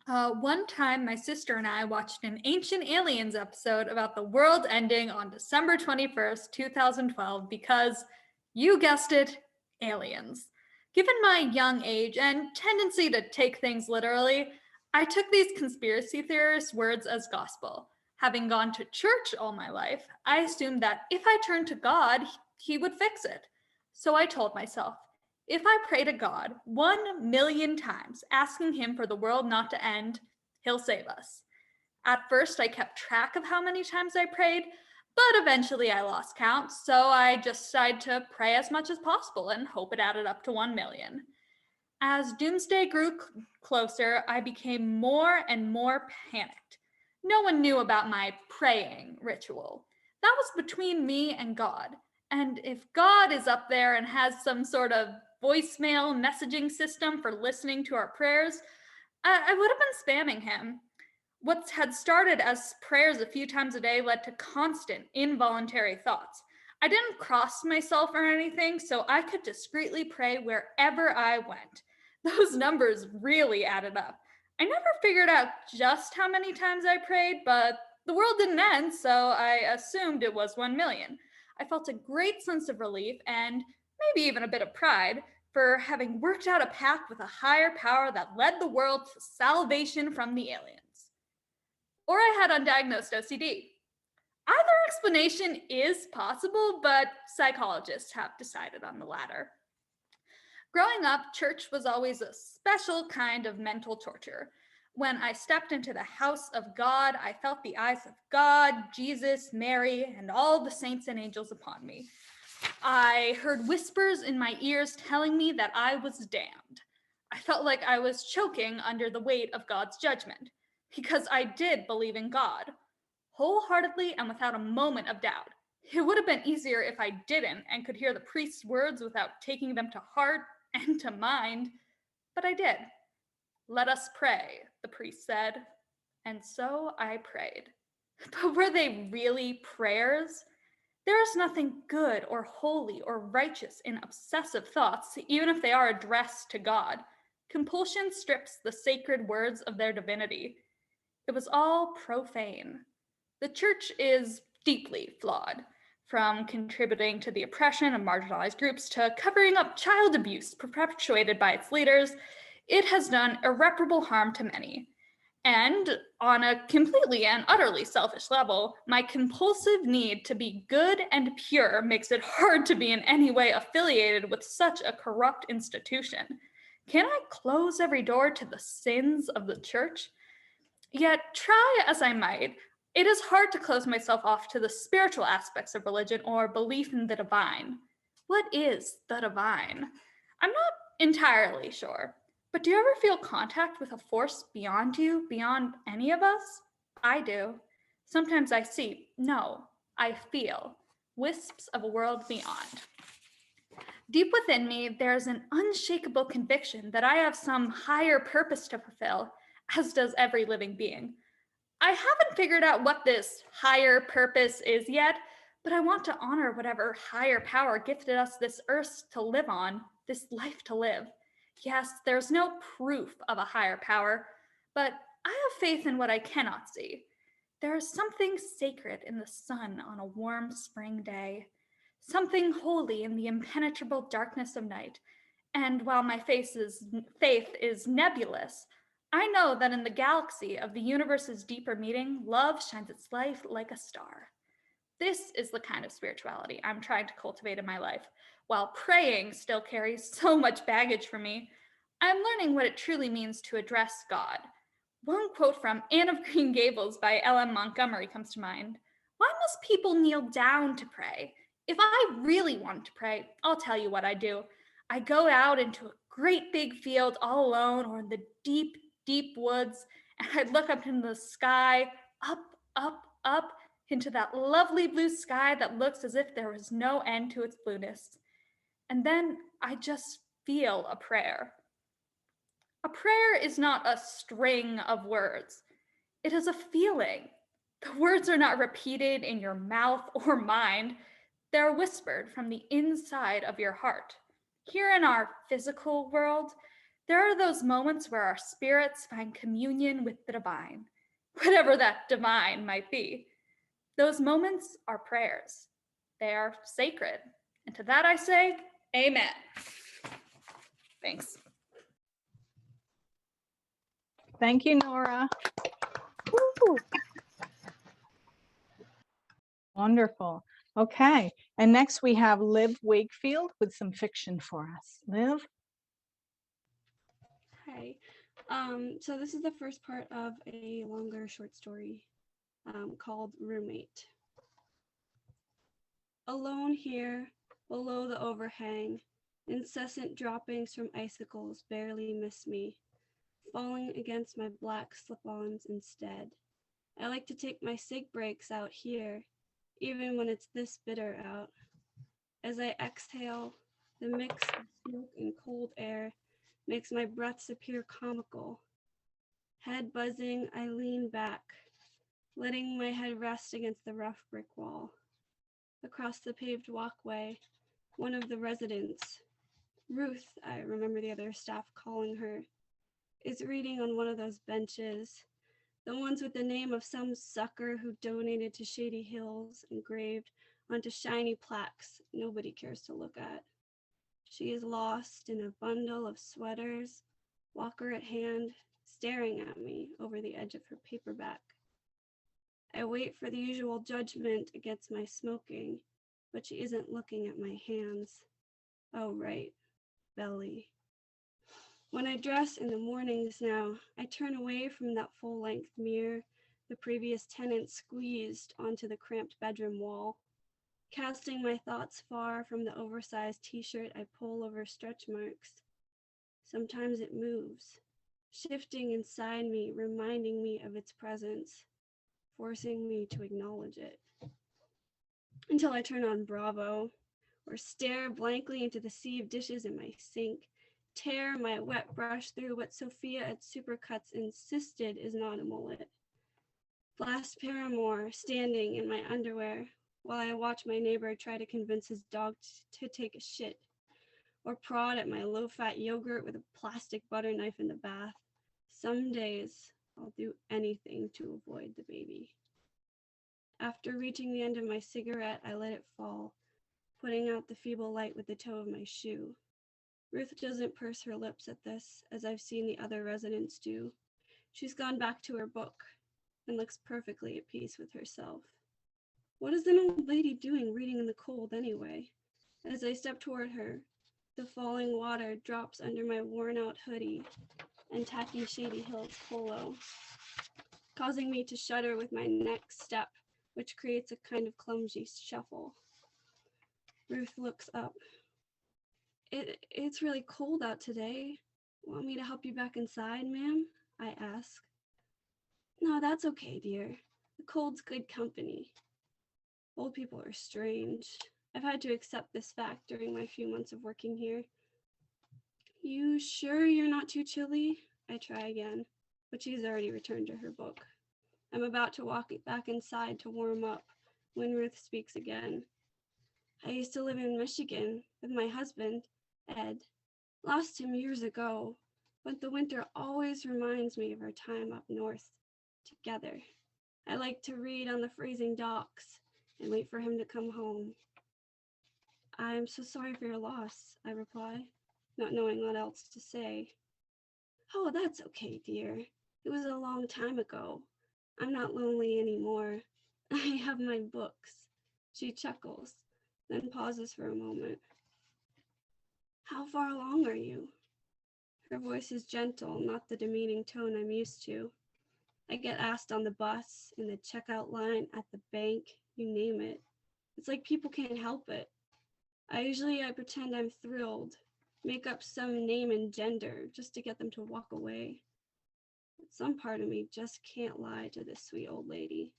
One time, my sister and I watched an Ancient Aliens episode about the world ending on December 21st, 2012, because you guessed it, aliens. Given my young age and tendency to take things literally, I took these conspiracy theorists' words as gospel. Having gone to church all my life, I assumed that if I turned to God, he would fix it. So I told myself, if I pray to God 1,000,000 times, asking him for the world not to end, he'll save us. At first, I kept track of how many times I prayed, but eventually I lost count, so I just decided to pray as much as possible and hope it added up to 1,000,000. As doomsday grew closer, I became more and more panicked. No one knew about my praying ritual. That was between me and God. And if God is up there and has some sort of voicemail messaging system for listening to our prayers, I would have been spamming him. What had started as prayers a few times a day led to constant involuntary thoughts. I didn't cross myself or anything, so I could discreetly pray wherever I went. Those numbers really added up. I never figured out just how many times I prayed, but the world didn't end, so I assumed it was 1,000,000. I felt a great sense of relief and maybe even a bit of pride for having worked out a pact with a higher power that led the world to salvation from the aliens. Or I had undiagnosed OCD. Either explanation is possible, but psychologists have decided on the latter. Growing up, church was always a special kind of mental torture. When I stepped into the house of God, I felt the eyes of God, Jesus, Mary, and all the saints and angels upon me. I heard whispers in my ears telling me that I was damned. I felt like I was choking under the weight of God's judgment, because I did believe in God, wholeheartedly and without a moment of doubt. It would have been easier if I didn't and could hear the priest's words without taking them to heart and to mind, but I did. Let us pray, the priest said, and so I prayed. But were they really prayers? There is nothing good or holy or righteous in obsessive thoughts, even if they are addressed to God. Compulsion strips the sacred words of their divinity. It was all profane. The church is deeply flawed, from contributing to the oppression of marginalized groups to covering up child abuse perpetuated by its leaders. It has done irreparable harm to many. And on a completely and utterly selfish level, my compulsive need to be good and pure makes it hard to be in any way affiliated with such a corrupt institution. Can I close every door to the sins of the church? Yet, try as I might, it is hard to close myself off to the spiritual aspects of religion or belief in the divine. What is the divine? I'm not entirely sure. But do you ever feel contact with a force beyond you, beyond any of us? I do. Sometimes I see, no, I feel wisps of a world beyond. Deep within me, there's an unshakable conviction that I have some higher purpose to fulfill, as does every living being. I haven't figured out what this higher purpose is yet, but I want to honor whatever higher power gifted us this earth to live on, this life to live. Yes, there's no proof of a higher power, but I have faith in what I cannot see. There is something sacred in the sun on a warm spring day, something holy in the impenetrable darkness of night. And while my faith is nebulous, I know that in the galaxy of the universe's deeper meaning, love shines its light like a star. This is the kind of spirituality I'm trying to cultivate in my life. While praying still carries so much baggage for me, I'm learning what it truly means to address God. One quote from Anne of Green Gables by L.M. Montgomery comes to mind. Why must people kneel down to pray? If I really want to pray, I'll tell you what I do. I go out into a great big field all alone or in the deep, deep woods, and I look up into the sky, up, up, up, into that lovely blue sky that looks as if there was no end to its blueness. And then I just feel a prayer. A prayer is not a string of words. It is a feeling. The words are not repeated in your mouth or mind. They're whispered from the inside of your heart. Here in our physical world, there are those moments where our spirits find communion with the divine, whatever that divine might be. Those moments are prayers. They are sacred. And to that I say, amen. Thanks. Thank you, Nora. Woo. Wonderful. Okay, and next we have Liv Wakefield with some fiction for us. Liv? Hi. So this is the first part of a longer short story called Roommate. Alone here, below the overhang, incessant droppings from icicles barely miss me, falling against my black slip-ons instead. I like to take my cig breaks out here, even when it's this bitter out. As I exhale, the mix of smoke and cold air makes my breaths appear comical. Head buzzing, I lean back, letting my head rest against the rough brick wall. Across the paved walkway, one of the residents, Ruth, I remember the other staff calling her, is reading on one of those benches, the ones with the name of some sucker who donated to Shady Hills engraved onto shiny plaques nobody cares to look at. She is lost in a bundle of sweaters, walker at hand, staring at me over the edge of her paperback. I wait for the usual judgment against my smoking, but she isn't looking at my hands. Oh, right, belly. When I dress in the mornings now, I turn away from that full-length mirror the previous tenant squeezed onto the cramped bedroom wall, casting my thoughts far from the oversized t-shirt I pull over stretch marks. Sometimes it moves, shifting inside me, reminding me of its presence, forcing me to acknowledge it. Until I turn on Bravo, or stare blankly into the sea of dishes in my sink, tear my wet brush through what Sophia at Supercuts insisted is not a mullet. Blast Paramore standing in my underwear while I watch my neighbor try to convince his dog to take a shit, or prod at my low-fat yogurt with a plastic butter knife in the bath. Some days I'll do anything to avoid the baby. After reaching the end of my cigarette, I let it fall, putting out the feeble light with the toe of my shoe. Ruth doesn't purse her lips at this, as I've seen the other residents do. She's gone back to her book and looks perfectly at peace with herself. What is an old lady doing reading in the cold anyway? As I step toward her, the falling water drops under my worn-out hoodie and tacky Shady Hills polo, causing me to shudder with my next step, which creates a kind of clumsy shuffle. Ruth looks up. It's really cold out today. Want me to help you back inside, ma'am? I ask. No, that's okay, dear. The cold's good company. Old people are strange. I've had to accept this fact during my few months of working here. You sure you're not too chilly? I try again, but she's already returned to her book. I'm about to walk back inside to warm up when Ruth speaks again. I used to live in Michigan with my husband, Ed. Lost him years ago, but the winter always reminds me of our time up north together. I like to read on the freezing docks and wait for him to come home. I'm so sorry for your loss, I reply, not knowing what else to say. Oh, that's okay, dear. It was a long time ago. I'm not lonely anymore. I have my books. She chuckles, then pauses for a moment. How far along are you? Her voice is gentle, not the demeaning tone I'm used to. I get asked on the bus, in the checkout line, at the bank, you name it. It's like people can't help it. I pretend I'm thrilled, make up some name and gender just to get them to walk away. But some part of me just can't lie to this sweet old lady.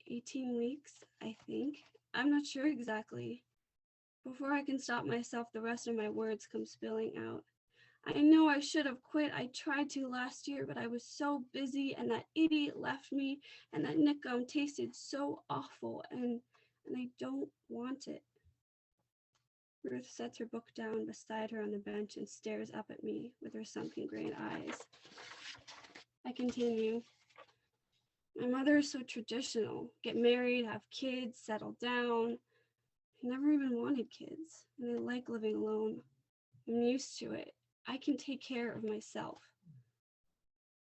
18 weeks, I think. I'm not sure exactly. Before I can stop myself, the rest of my words come spilling out. I know I should have quit. I tried to last year, but I was so busy, and that idiot left me, and that Nick gum tasted so awful, and I don't want it. Ruth sets her book down beside her on the bench and stares up at me with her sunken gray eyes. I continue. My mother is so traditional. Get married, have kids, settle down. I never even wanted kids, and I like living alone. I'm used to it. I can take care of myself.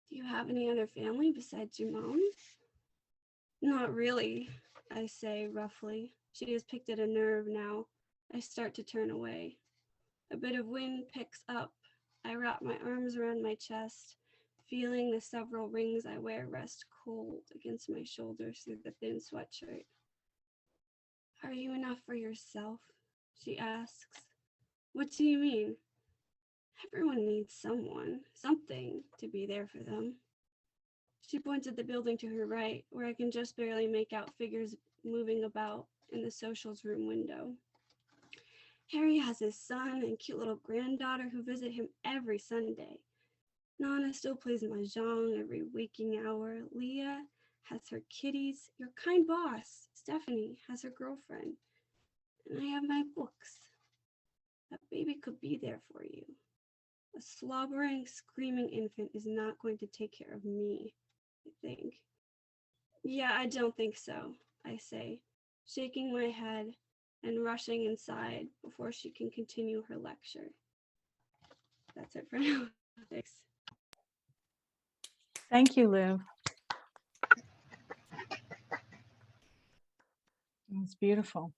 Do you have any other family besides your mom? Not really, I say roughly. She has picked at a nerve now. I start to turn away. A bit of wind picks up. I wrap my arms around my chest, feeling the several rings I wear rest cold against my shoulders through the thin sweatshirt. Are you enough for yourself? She asks. What do you mean? Everyone needs someone, something to be there for them. She points at the building to her right, where I can just barely make out figures moving about in the socials room window. Harry has his son and cute little granddaughter who visit him every Sunday. Nana still plays mahjong every waking hour. Leah has her kitties. Your kind boss, Stephanie, has her girlfriend. And I have my books. That baby could be there for you. A slobbering, screaming infant is not going to take care of me, I think. Yeah, I don't think so, I say, shaking my head and rushing inside before she can continue her lecture. That's it for now. Thanks. Thank you, Liv. That's beautiful.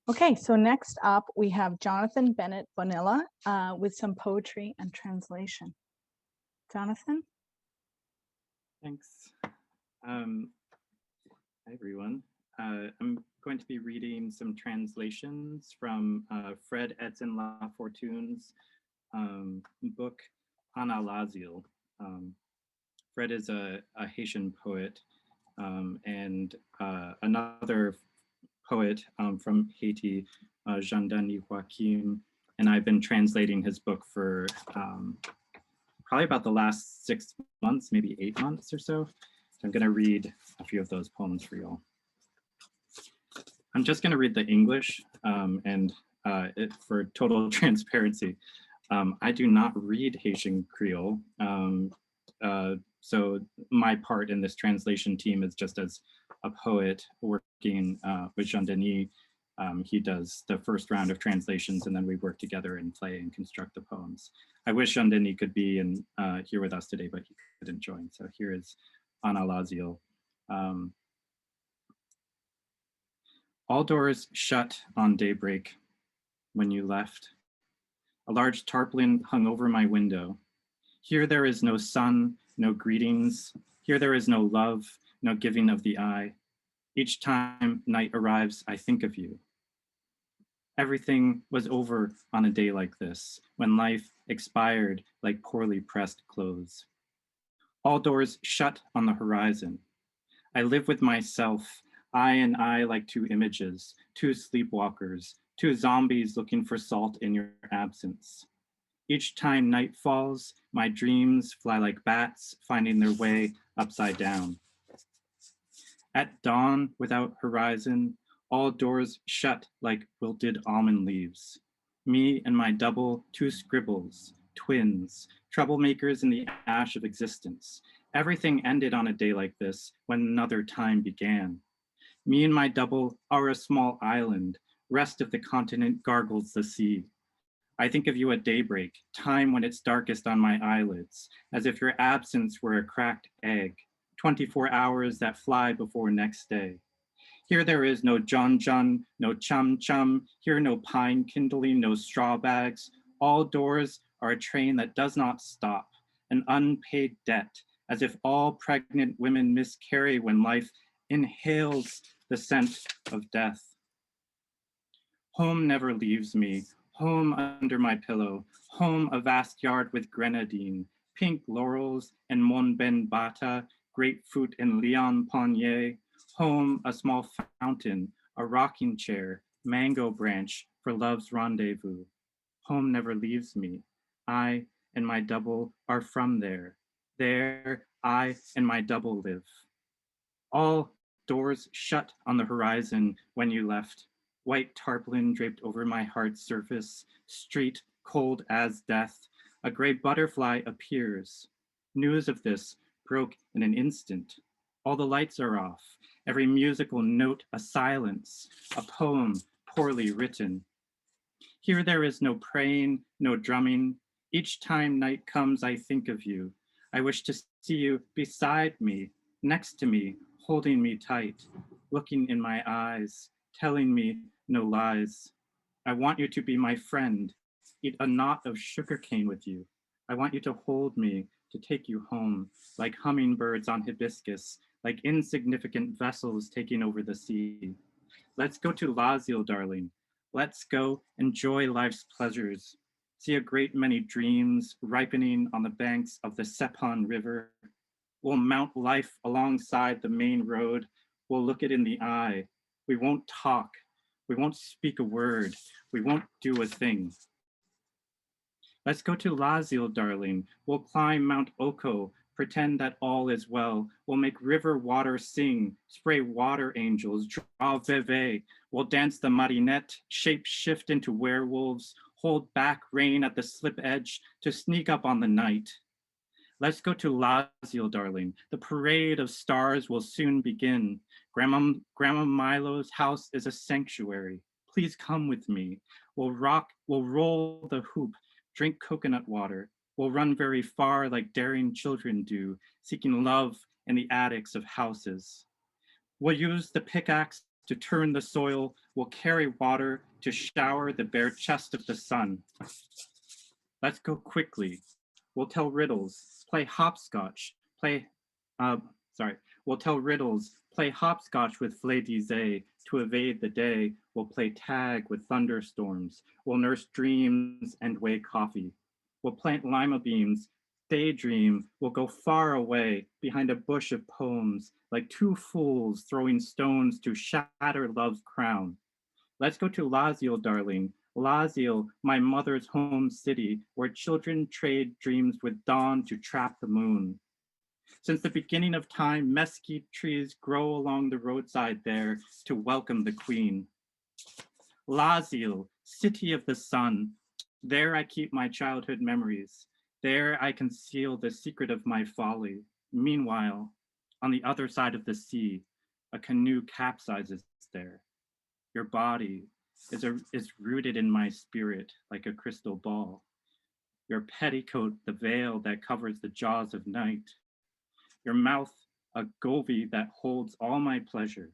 Okay, so next up we have Jonathan Bennett Bonilla with some poetry and translation. Jonathan? Thanks. Hi, everyone. I'm going to be reading some translations from Fred Edson Lafortune's book, Ana Lazil. Fred is a Haitian poet, and another poet from Haiti, Jean-Denis Joachim, and I've been translating his book for probably about the last 6 months, maybe 8 months or so. So I'm going to read a few of those poems for you all. I'm just going to read the English, and for total transparency, I do not read Haitian Creole. So my part in this translation team is just as a poet working with Jean-Denis. He does the first round of translations, and then we work together and play and construct the poems. I wish Jean-Denis could be here with us today, but he couldn't join. So here is Ana Lazil. All doors shut on daybreak when you left. A large tarpaulin hung over my window. Here there is no sun, no greetings. Here there is no love, no giving of the eye. Each time night arrives, I think of you. Everything was over on a day like this, when life expired like poorly pressed clothes. All doors shut on the horizon. I live with myself, I and I like two images, two sleepwalkers, two zombies looking for salt in your absence. Each time night falls, my dreams fly like bats, finding their way upside down. At dawn, without horizon, all doors shut like wilted almond leaves. Me and my double, two scribbles, twins, troublemakers in the ash of existence. Everything ended on a day like this when another time began. Me and my double are a small island. Rest of the continent gargles the sea. I think of you at daybreak, time when it's darkest on my eyelids, as if your absence were a cracked egg, 24 hours that fly before next day. Here there is no John, no chum, here no pine kindling, no straw bags. All doors are a train that does not stop, an unpaid debt, as if all pregnant women miscarry when life inhales the scent of death. Home never leaves me, home under my pillow, home a vast yard with grenadine, pink laurels and Mon Ben Bata, grapefruit and Leon Panier, home a small fountain, a rocking chair, mango branch for love's rendezvous. Home never leaves me. I and my double are from there. There I and my double live. All doors shut on the horizon when you left. White tarpaulin draped over my heart's surface. Street cold as death. A gray butterfly appears. News of this broke in an instant. All the lights are off. Every musical note a silence. A poem poorly written. Here there is no praying, no drumming. Each time night comes, I think of you. I wish to see you beside me, next to me, holding me tight, looking in my eyes, telling me no lies. I want you to be my friend, eat a knot of sugarcane with you. I want you to hold me, to take you home, like hummingbirds on hibiscus, like insignificant vessels taking over the sea. Let's go to Lazio, darling. Let's go enjoy life's pleasures. See a great many dreams ripening on the banks of the Sepon River. We'll mount life alongside the main road. We'll look it in the eye. We won't talk. We won't speak a word. We won't do a thing. Let's go to Lazio, darling. We'll climb Mount Oko, pretend that all is well. We'll make river water sing, spray water angels, draw veve. We'll dance the marinette, shape shift into werewolves, hold back rain at the slip edge to sneak up on the night. Let's go to Lazio, darling. The parade of stars will soon begin. Grandma Milo's house is a sanctuary. Please come with me. We'll roll the hoop, drink coconut water. We'll run very far like daring children do, seeking love in the attics of houses. We'll use the pickaxe to turn the soil. We'll carry water to shower the bare chest of the sun. Let's go quickly. We'll tell riddles, play hopscotch, we'll tell riddles, play hopscotch with Flé d'Isée to evade the day. We'll play tag with thunderstorms. We'll nurse dreams and weigh coffee. We'll plant lima beans, daydream. We'll go far away behind a bush of poems, like two fools throwing stones to shatter love's crown. Let's go to Lazio, darling. Lazio, my mother's home city, where children trade dreams with dawn to trap the moon. Since the beginning of time, mesquite trees grow along the roadside there to welcome the queen. Lazio, city of the sun, there I keep my childhood memories. There I conceal the secret of my folly. Meanwhile, on the other side of the sea, a canoe capsizes there. Your body is rooted in my spirit like a crystal ball. Your petticoat, the veil that covers the jaws of night. Your mouth, a govie that holds all my pleasure.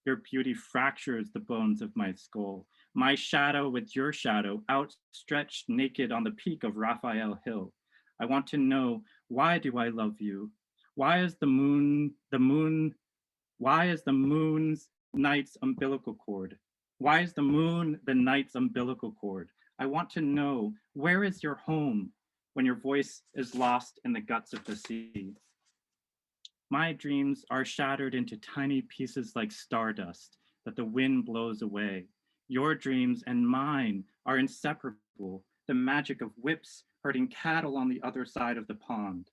Your beauty fractures the bones of my skull. My shadow with your shadow, outstretched naked on the peak of Raphael Hill. I want to know, why do I love you? Why is the moon's night's umbilical cord? Why is the moon the night's umbilical cord? I want to know, where is your home when your voice is lost in the guts of the sea? My dreams are shattered into tiny pieces like stardust that the wind blows away. Your dreams and mine are inseparable, the magic of whips herding cattle on the other side of the pond.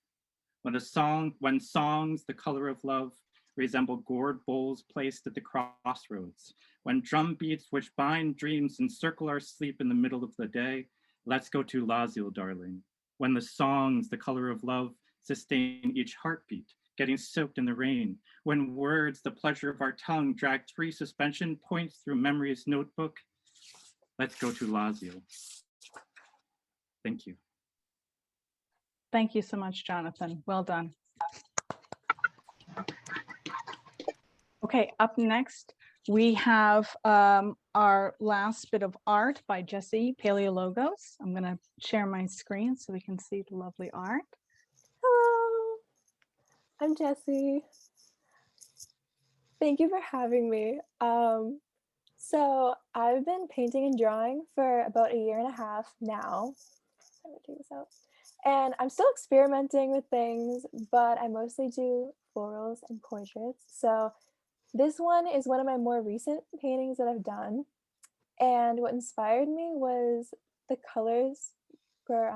When songs, the color of love, resemble gourd bowls placed at the crossroads. When drum beats which bind dreams encircle our sleep in the middle of the day, let's go to Lazio, darling. When the songs, the color of love, sustain each heartbeat, getting soaked in the rain. When words, the pleasure of our tongue, drag 3 suspension points through memory's notebook, let's go to Lazio. Thank you. Thank you so much, Jonathan. Well done. Okay, up next, we have our last bit of art by Jessie Paleologos. I'm going to share my screen so we can see the lovely art. Hello, I'm Jessie. Thank you for having me. So I've been painting and drawing for about 1.5 years now. Let me take this out. And I'm still experimenting with things, but I mostly do florals and portraits. So This one is one of my more recent paintings that I've done. And what inspired me was the colors for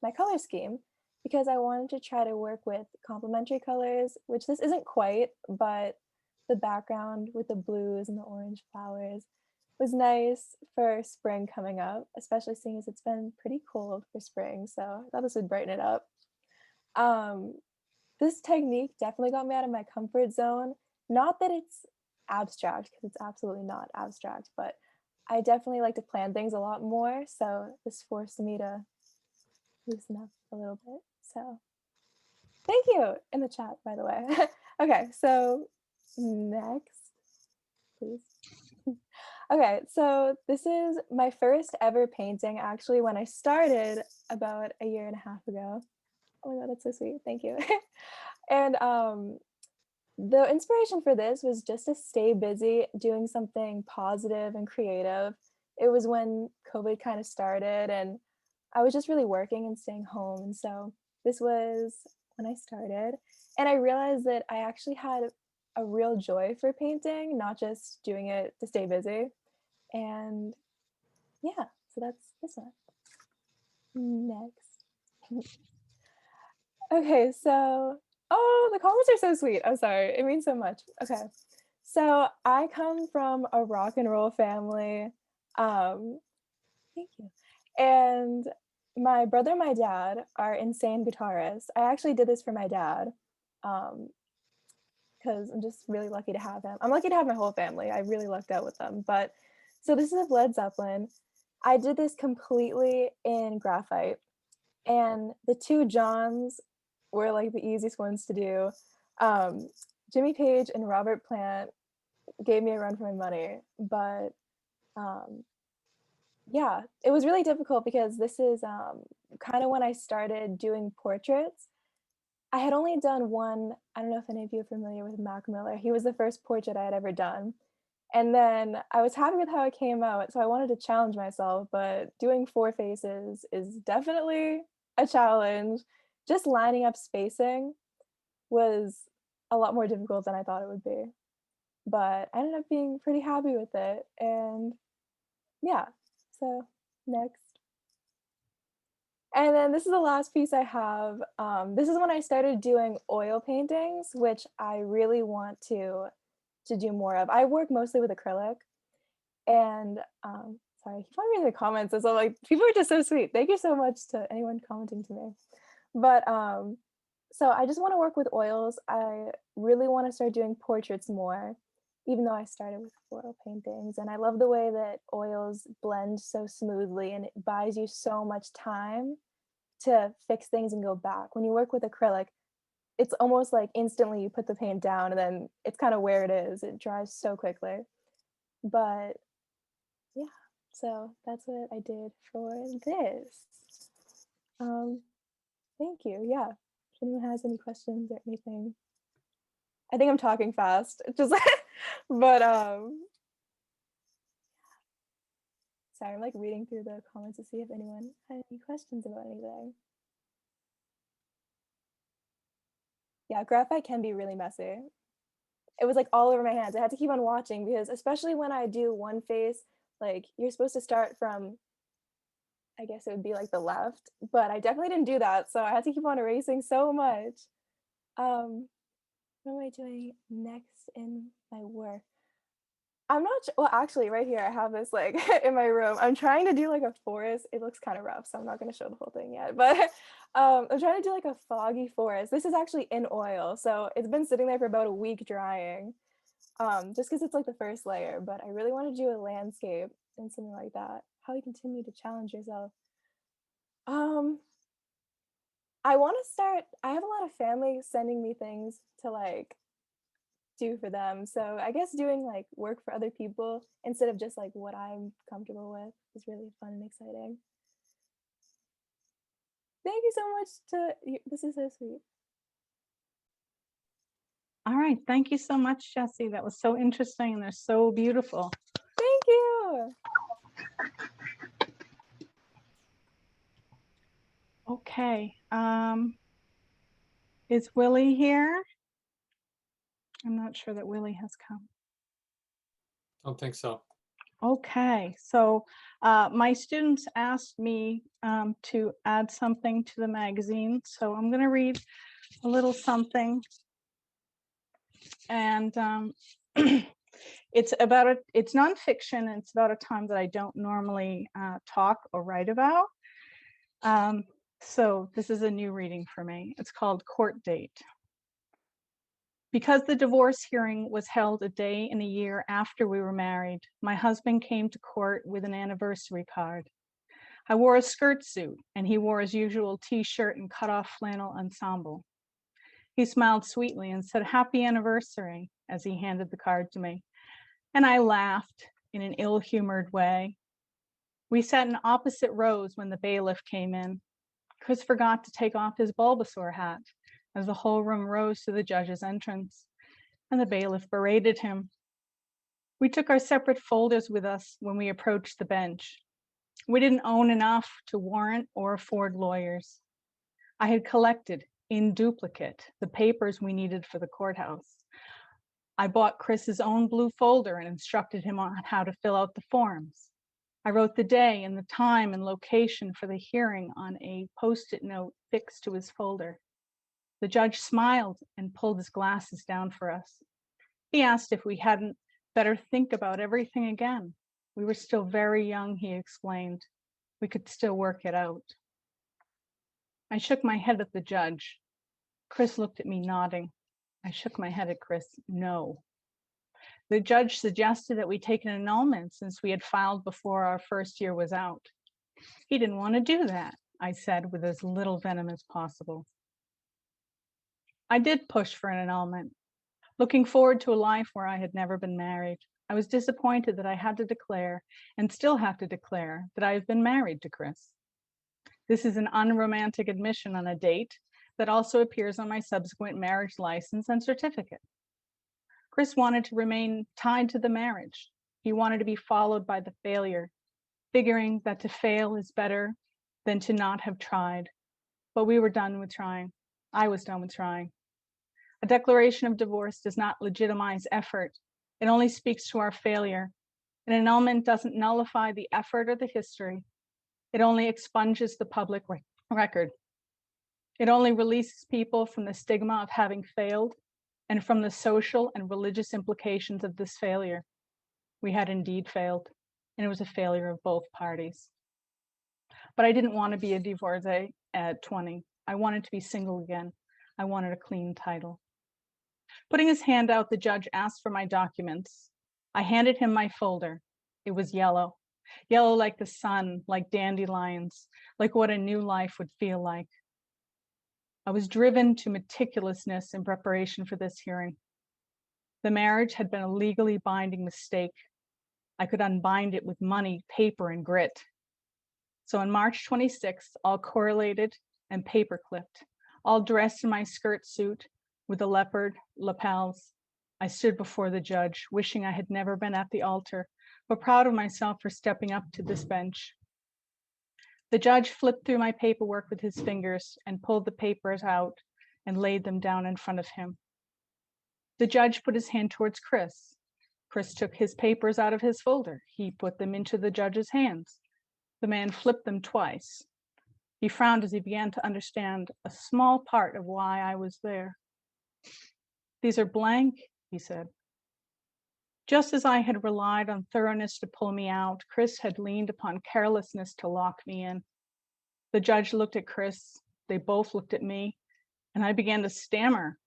my color scheme, because I wanted to try to work with complementary colors, which this isn't quite, but the background with the blues and the orange flowers was nice for spring coming up, especially seeing as it's been pretty cold for spring. So I thought this would brighten it up. This technique definitely got me out of my comfort zone. Not that it's abstract, because it's absolutely not abstract, but I definitely like to plan things a lot more. So this forced me to loosen up a little bit. So thank you in the chat, by the way. Okay, so next, please. Okay, so this is my first ever painting, actually, when I started about a year and a half ago. Oh my God, that's so sweet. Thank you. And the inspiration for this was just to stay busy doing something positive and creative. It was when COVID kind of started and I was just really working and staying home. And so this was when I started. And I realized that I actually had a real joy for painting, not just doing it to stay busy. And yeah, so that's this one. Next. Okay, so, oh, the comments are so sweet. I'm sorry, it means so much. Okay, so I come from a rock and roll family. Thank you. And my brother and my dad are insane guitarists. I actually did this for my dad because I'm just really lucky to have him. I'm lucky to have my whole family. I really lucked out with them. But so this is a Led Zeppelin. I did this completely in graphite. And the two Johns were like the easiest ones to do. Jimmy Page and Robert Plant gave me a run for my money, but yeah, it was really difficult because this is kind of when I started doing portraits. I had only done one. I don't know if any of you are familiar with Mac Miller. He was the first portrait I had ever done. And then I was happy with how it came out, so I wanted to challenge myself, but doing 4 faces is definitely a challenge. Just lining up spacing was a lot more difficult than I thought it would be. But I ended up being pretty happy with it. And yeah, so next. And then this is the last piece I have. This is when I started doing oil paintings, which I really want to do more of. I work mostly with acrylic. And sorry, I keep on reading the comments. So like, people are just so sweet. Thank you so much to anyone commenting to me. But so I just want to work with oils. I really want to start doing portraits more, even though I started with floral paintings. And I love the way that oils blend so smoothly and it buys you so much time to fix things and go back. When you work with acrylic, it's almost like instantly you put the paint down and then it's kind of where it is. It dries so quickly. But yeah, so that's what I did for this. Thank you. Yeah. If anyone has any questions or anything. I think I'm talking fast. Just but sorry, I'm like reading through the comments to see if anyone had any questions about anything. Yeah, graphite can be really messy. It was like all over my hands. I had to keep on watching because especially when I do one face, like you're supposed to start from, I guess it would be like the left, but I definitely didn't do that. So I had to keep on erasing so much. What am I doing next in my work? I'm not well, actually right here, I have this like in my room. I'm trying to do like a forest. It looks kind of rough, so I'm not gonna show the whole thing yet, but I'm trying to do like a foggy forest. This is actually in oil. So it's been sitting there for about a week drying. Just because it's like the first layer, but I really want to do a landscape and something like that. How you continue to challenge yourself. I want to start, I have a lot of family sending me things to like do for them. So I guess doing like work for other people instead of just like what I'm comfortable with is really fun and exciting. Thank you so much this is so sweet. All right, thank you so much, Jessie. That was so interesting and they're so beautiful. Thank you. Okay, is Willie here? I'm not sure that Willie has come. Don't think so. Okay, so my students asked me to add something to the magazine, so I'm going to read a little something. And it's nonfiction, and it's about a time that I don't normally talk or write about. So this is a new reading for me. It's called Court Date. Because the divorce hearing was held a day in a year after we were married, my husband came to court with an anniversary card. I wore a skirt suit, and he wore his usual t-shirt and cut-off flannel ensemble. He smiled sweetly and said, "Happy anniversary," as he handed the card to me. And I laughed in an ill-humored way. We sat in opposite rows when the bailiff came in. Chris forgot to take off his Bulbasaur hat as the whole room rose to the judge's entrance, and the bailiff berated him. We took our separate folders with us when we approached the bench. We didn't own enough to warrant or afford lawyers. I had collected, in duplicate, the papers we needed for the courthouse. I bought Chris's own blue folder and instructed him on how to fill out the forms. I wrote the day and the time and location for the hearing on a Post-it note fixed to his folder. The judge smiled and pulled his glasses down for us. He asked if we hadn't better think about everything again. We were still very young, he explained. We could still work it out. I shook my head at the judge. Chris looked at me, nodding. I shook my head at Chris, no. The judge suggested that we take an annulment since we had filed before our first year was out. He didn't want to do that, I said with as little venom as possible. I did push for an annulment, looking forward to a life where I had never been married. I was disappointed that I had to declare, and still have to declare, that I have been married to Chris. This is an unromantic admission on a date that also appears on my subsequent marriage license and certificate. Chris wanted to remain tied to the marriage. He wanted to be followed by the failure, figuring that to fail is better than to not have tried. But we were done with trying. I was done with trying. A declaration of divorce does not legitimize effort. It only speaks to our failure. An annulment doesn't nullify the effort or the history. It only expunges the public record. It only releases people from the stigma of having failed and from the social and religious implications of this failure. We had indeed failed, and it was a failure of both parties. But I didn't want to be a divorcee at 20. I wanted to be single again. I wanted a clean title. Putting his hand out, the judge asked for my documents. I handed him my folder. It was yellow. Yellow like the sun, like dandelions, like what a new life would feel like. I was driven to meticulousness in preparation for this hearing. The marriage had been a legally binding mistake. I could unbind it with money, paper, and grit. So on March 26th, all correlated and paper clipped, all dressed in my skirt suit with the leopard lapels, I stood before the judge, wishing I had never been at the altar, but proud of myself for stepping up to this bench. The judge flipped through my paperwork with his fingers and pulled the papers out and laid them down in front of him. The judge put his hand towards Chris. Chris took his papers out of his folder. He put them into the judge's hands. The man flipped them twice. He frowned as he began to understand a small part of why I was there. "These are blank," he said. Just as I had relied on thoroughness to pull me out, Chris had leaned upon carelessness to lock me in. The judge looked at Chris. They both looked at me, and I began to stammer.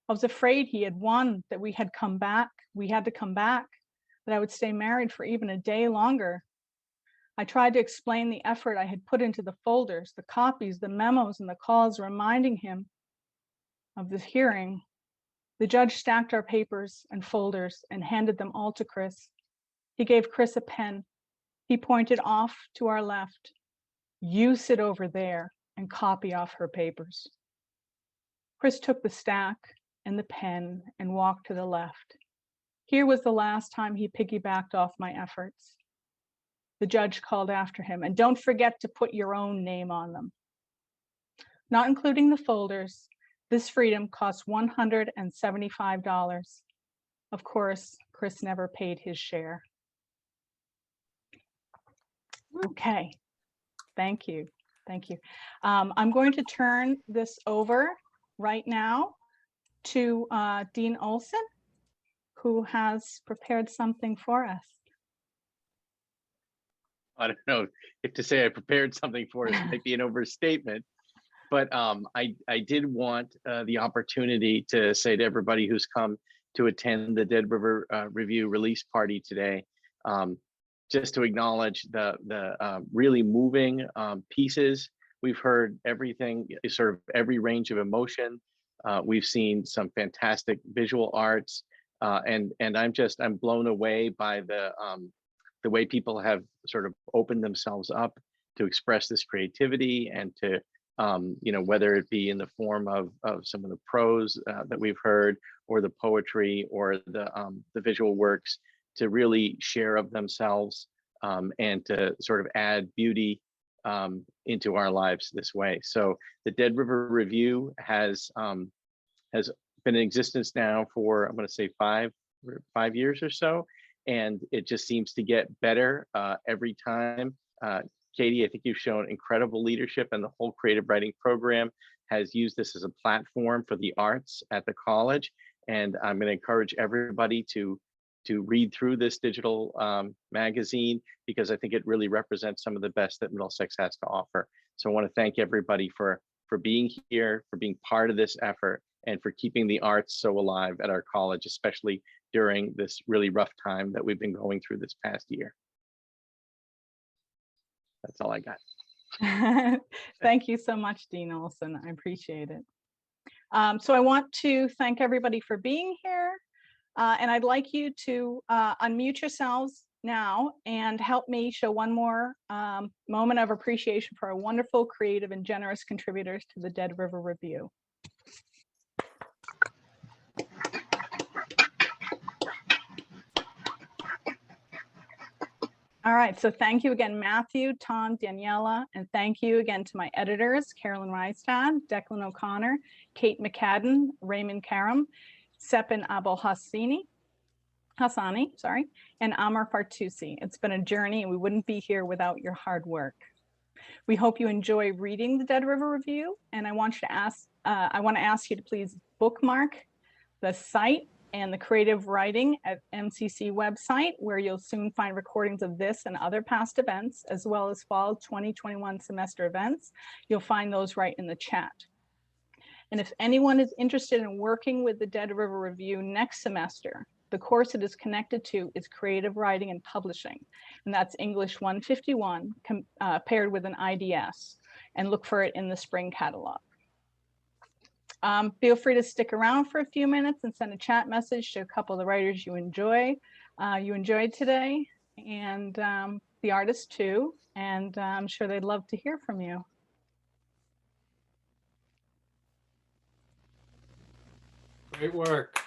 I was afraid he had won, that we had to come back, that I would stay married for even a day longer. I tried to explain the effort I had put into the folders, the copies, the memos, and the calls, reminding him of the hearing. The judge stacked our papers and folders and handed them all to Chris. He gave Chris a pen. He pointed off to our left. "You sit over there and copy off her papers." Chris took the stack and the pen and walked to the left. Here was the last time he piggybacked off my efforts. The judge called after him, "And don't forget to put your own name on them." Not including the folders, This freedom costs $175. Of course, Chris never paid his share. Okay, thank you. Thank you. I'm going to turn this over right now to Dean Olson, who has prepared something for us. I don't know if to say I prepared something for us might be an overstatement, but I did want the opportunity to say to everybody who's come to attend the Dead River Review release party today, just to acknowledge the really moving pieces. We've heard everything, sort of every range of emotion. We've seen some fantastic visual arts, and I'm blown away by the way people have sort of opened themselves up to express this creativity and to, you know, whether it be in the form of some of the prose that we've heard, or the poetry, or the visual works, to really share of themselves and to sort of add beauty into our lives this way. So the Dead River Review has been in existence now for, I'm going to say 5 years or so, and it just seems to get better every time. Katie, I think you've shown incredible leadership, and the whole creative writing program has used this as a platform for the arts at the college. And I'm going to encourage everybody to read through this digital magazine, because I think it really represents some of the best that Middlesex has to offer. So I want to thank everybody for being here, for being part of this effort, and for keeping the arts so alive at our college, especially during this really rough time that we've been going through this past year. That's all I got. Thank you so much, Dean Olson. I appreciate it. So I want to thank everybody for being here. And I'd like you to unmute yourselves now and help me show one more moment of appreciation for our wonderful, creative, and generous contributors to the Dead River Review. All right, so thank you again, Matthew, Tom, Daniela, and thank you again to my editors, Carolyn Reistad, Declan O'Connor, Kate McCadden, Raymond Karam, Sepin Abul Hassani, and Amar Fartusi. It's been a journey, and we wouldn't be here without your hard work. We hope you enjoy reading the Dead River Review, and I want to ask you to please bookmark the site and the creative writing at MCC website, where you'll soon find recordings of this and other past events, as well as fall 2021 semester events. You'll find those right in the chat. And if anyone is interested in working with the Dead River Review next semester, the course it is connected to is Creative Writing and Publishing, and that's English 151 paired with an IDS, and look for it in the spring catalog. Feel free to stick around for a few minutes and send a chat message to a couple of the writers you enjoyed today, and the artists too, and I'm sure they'd love to hear from you. Great work.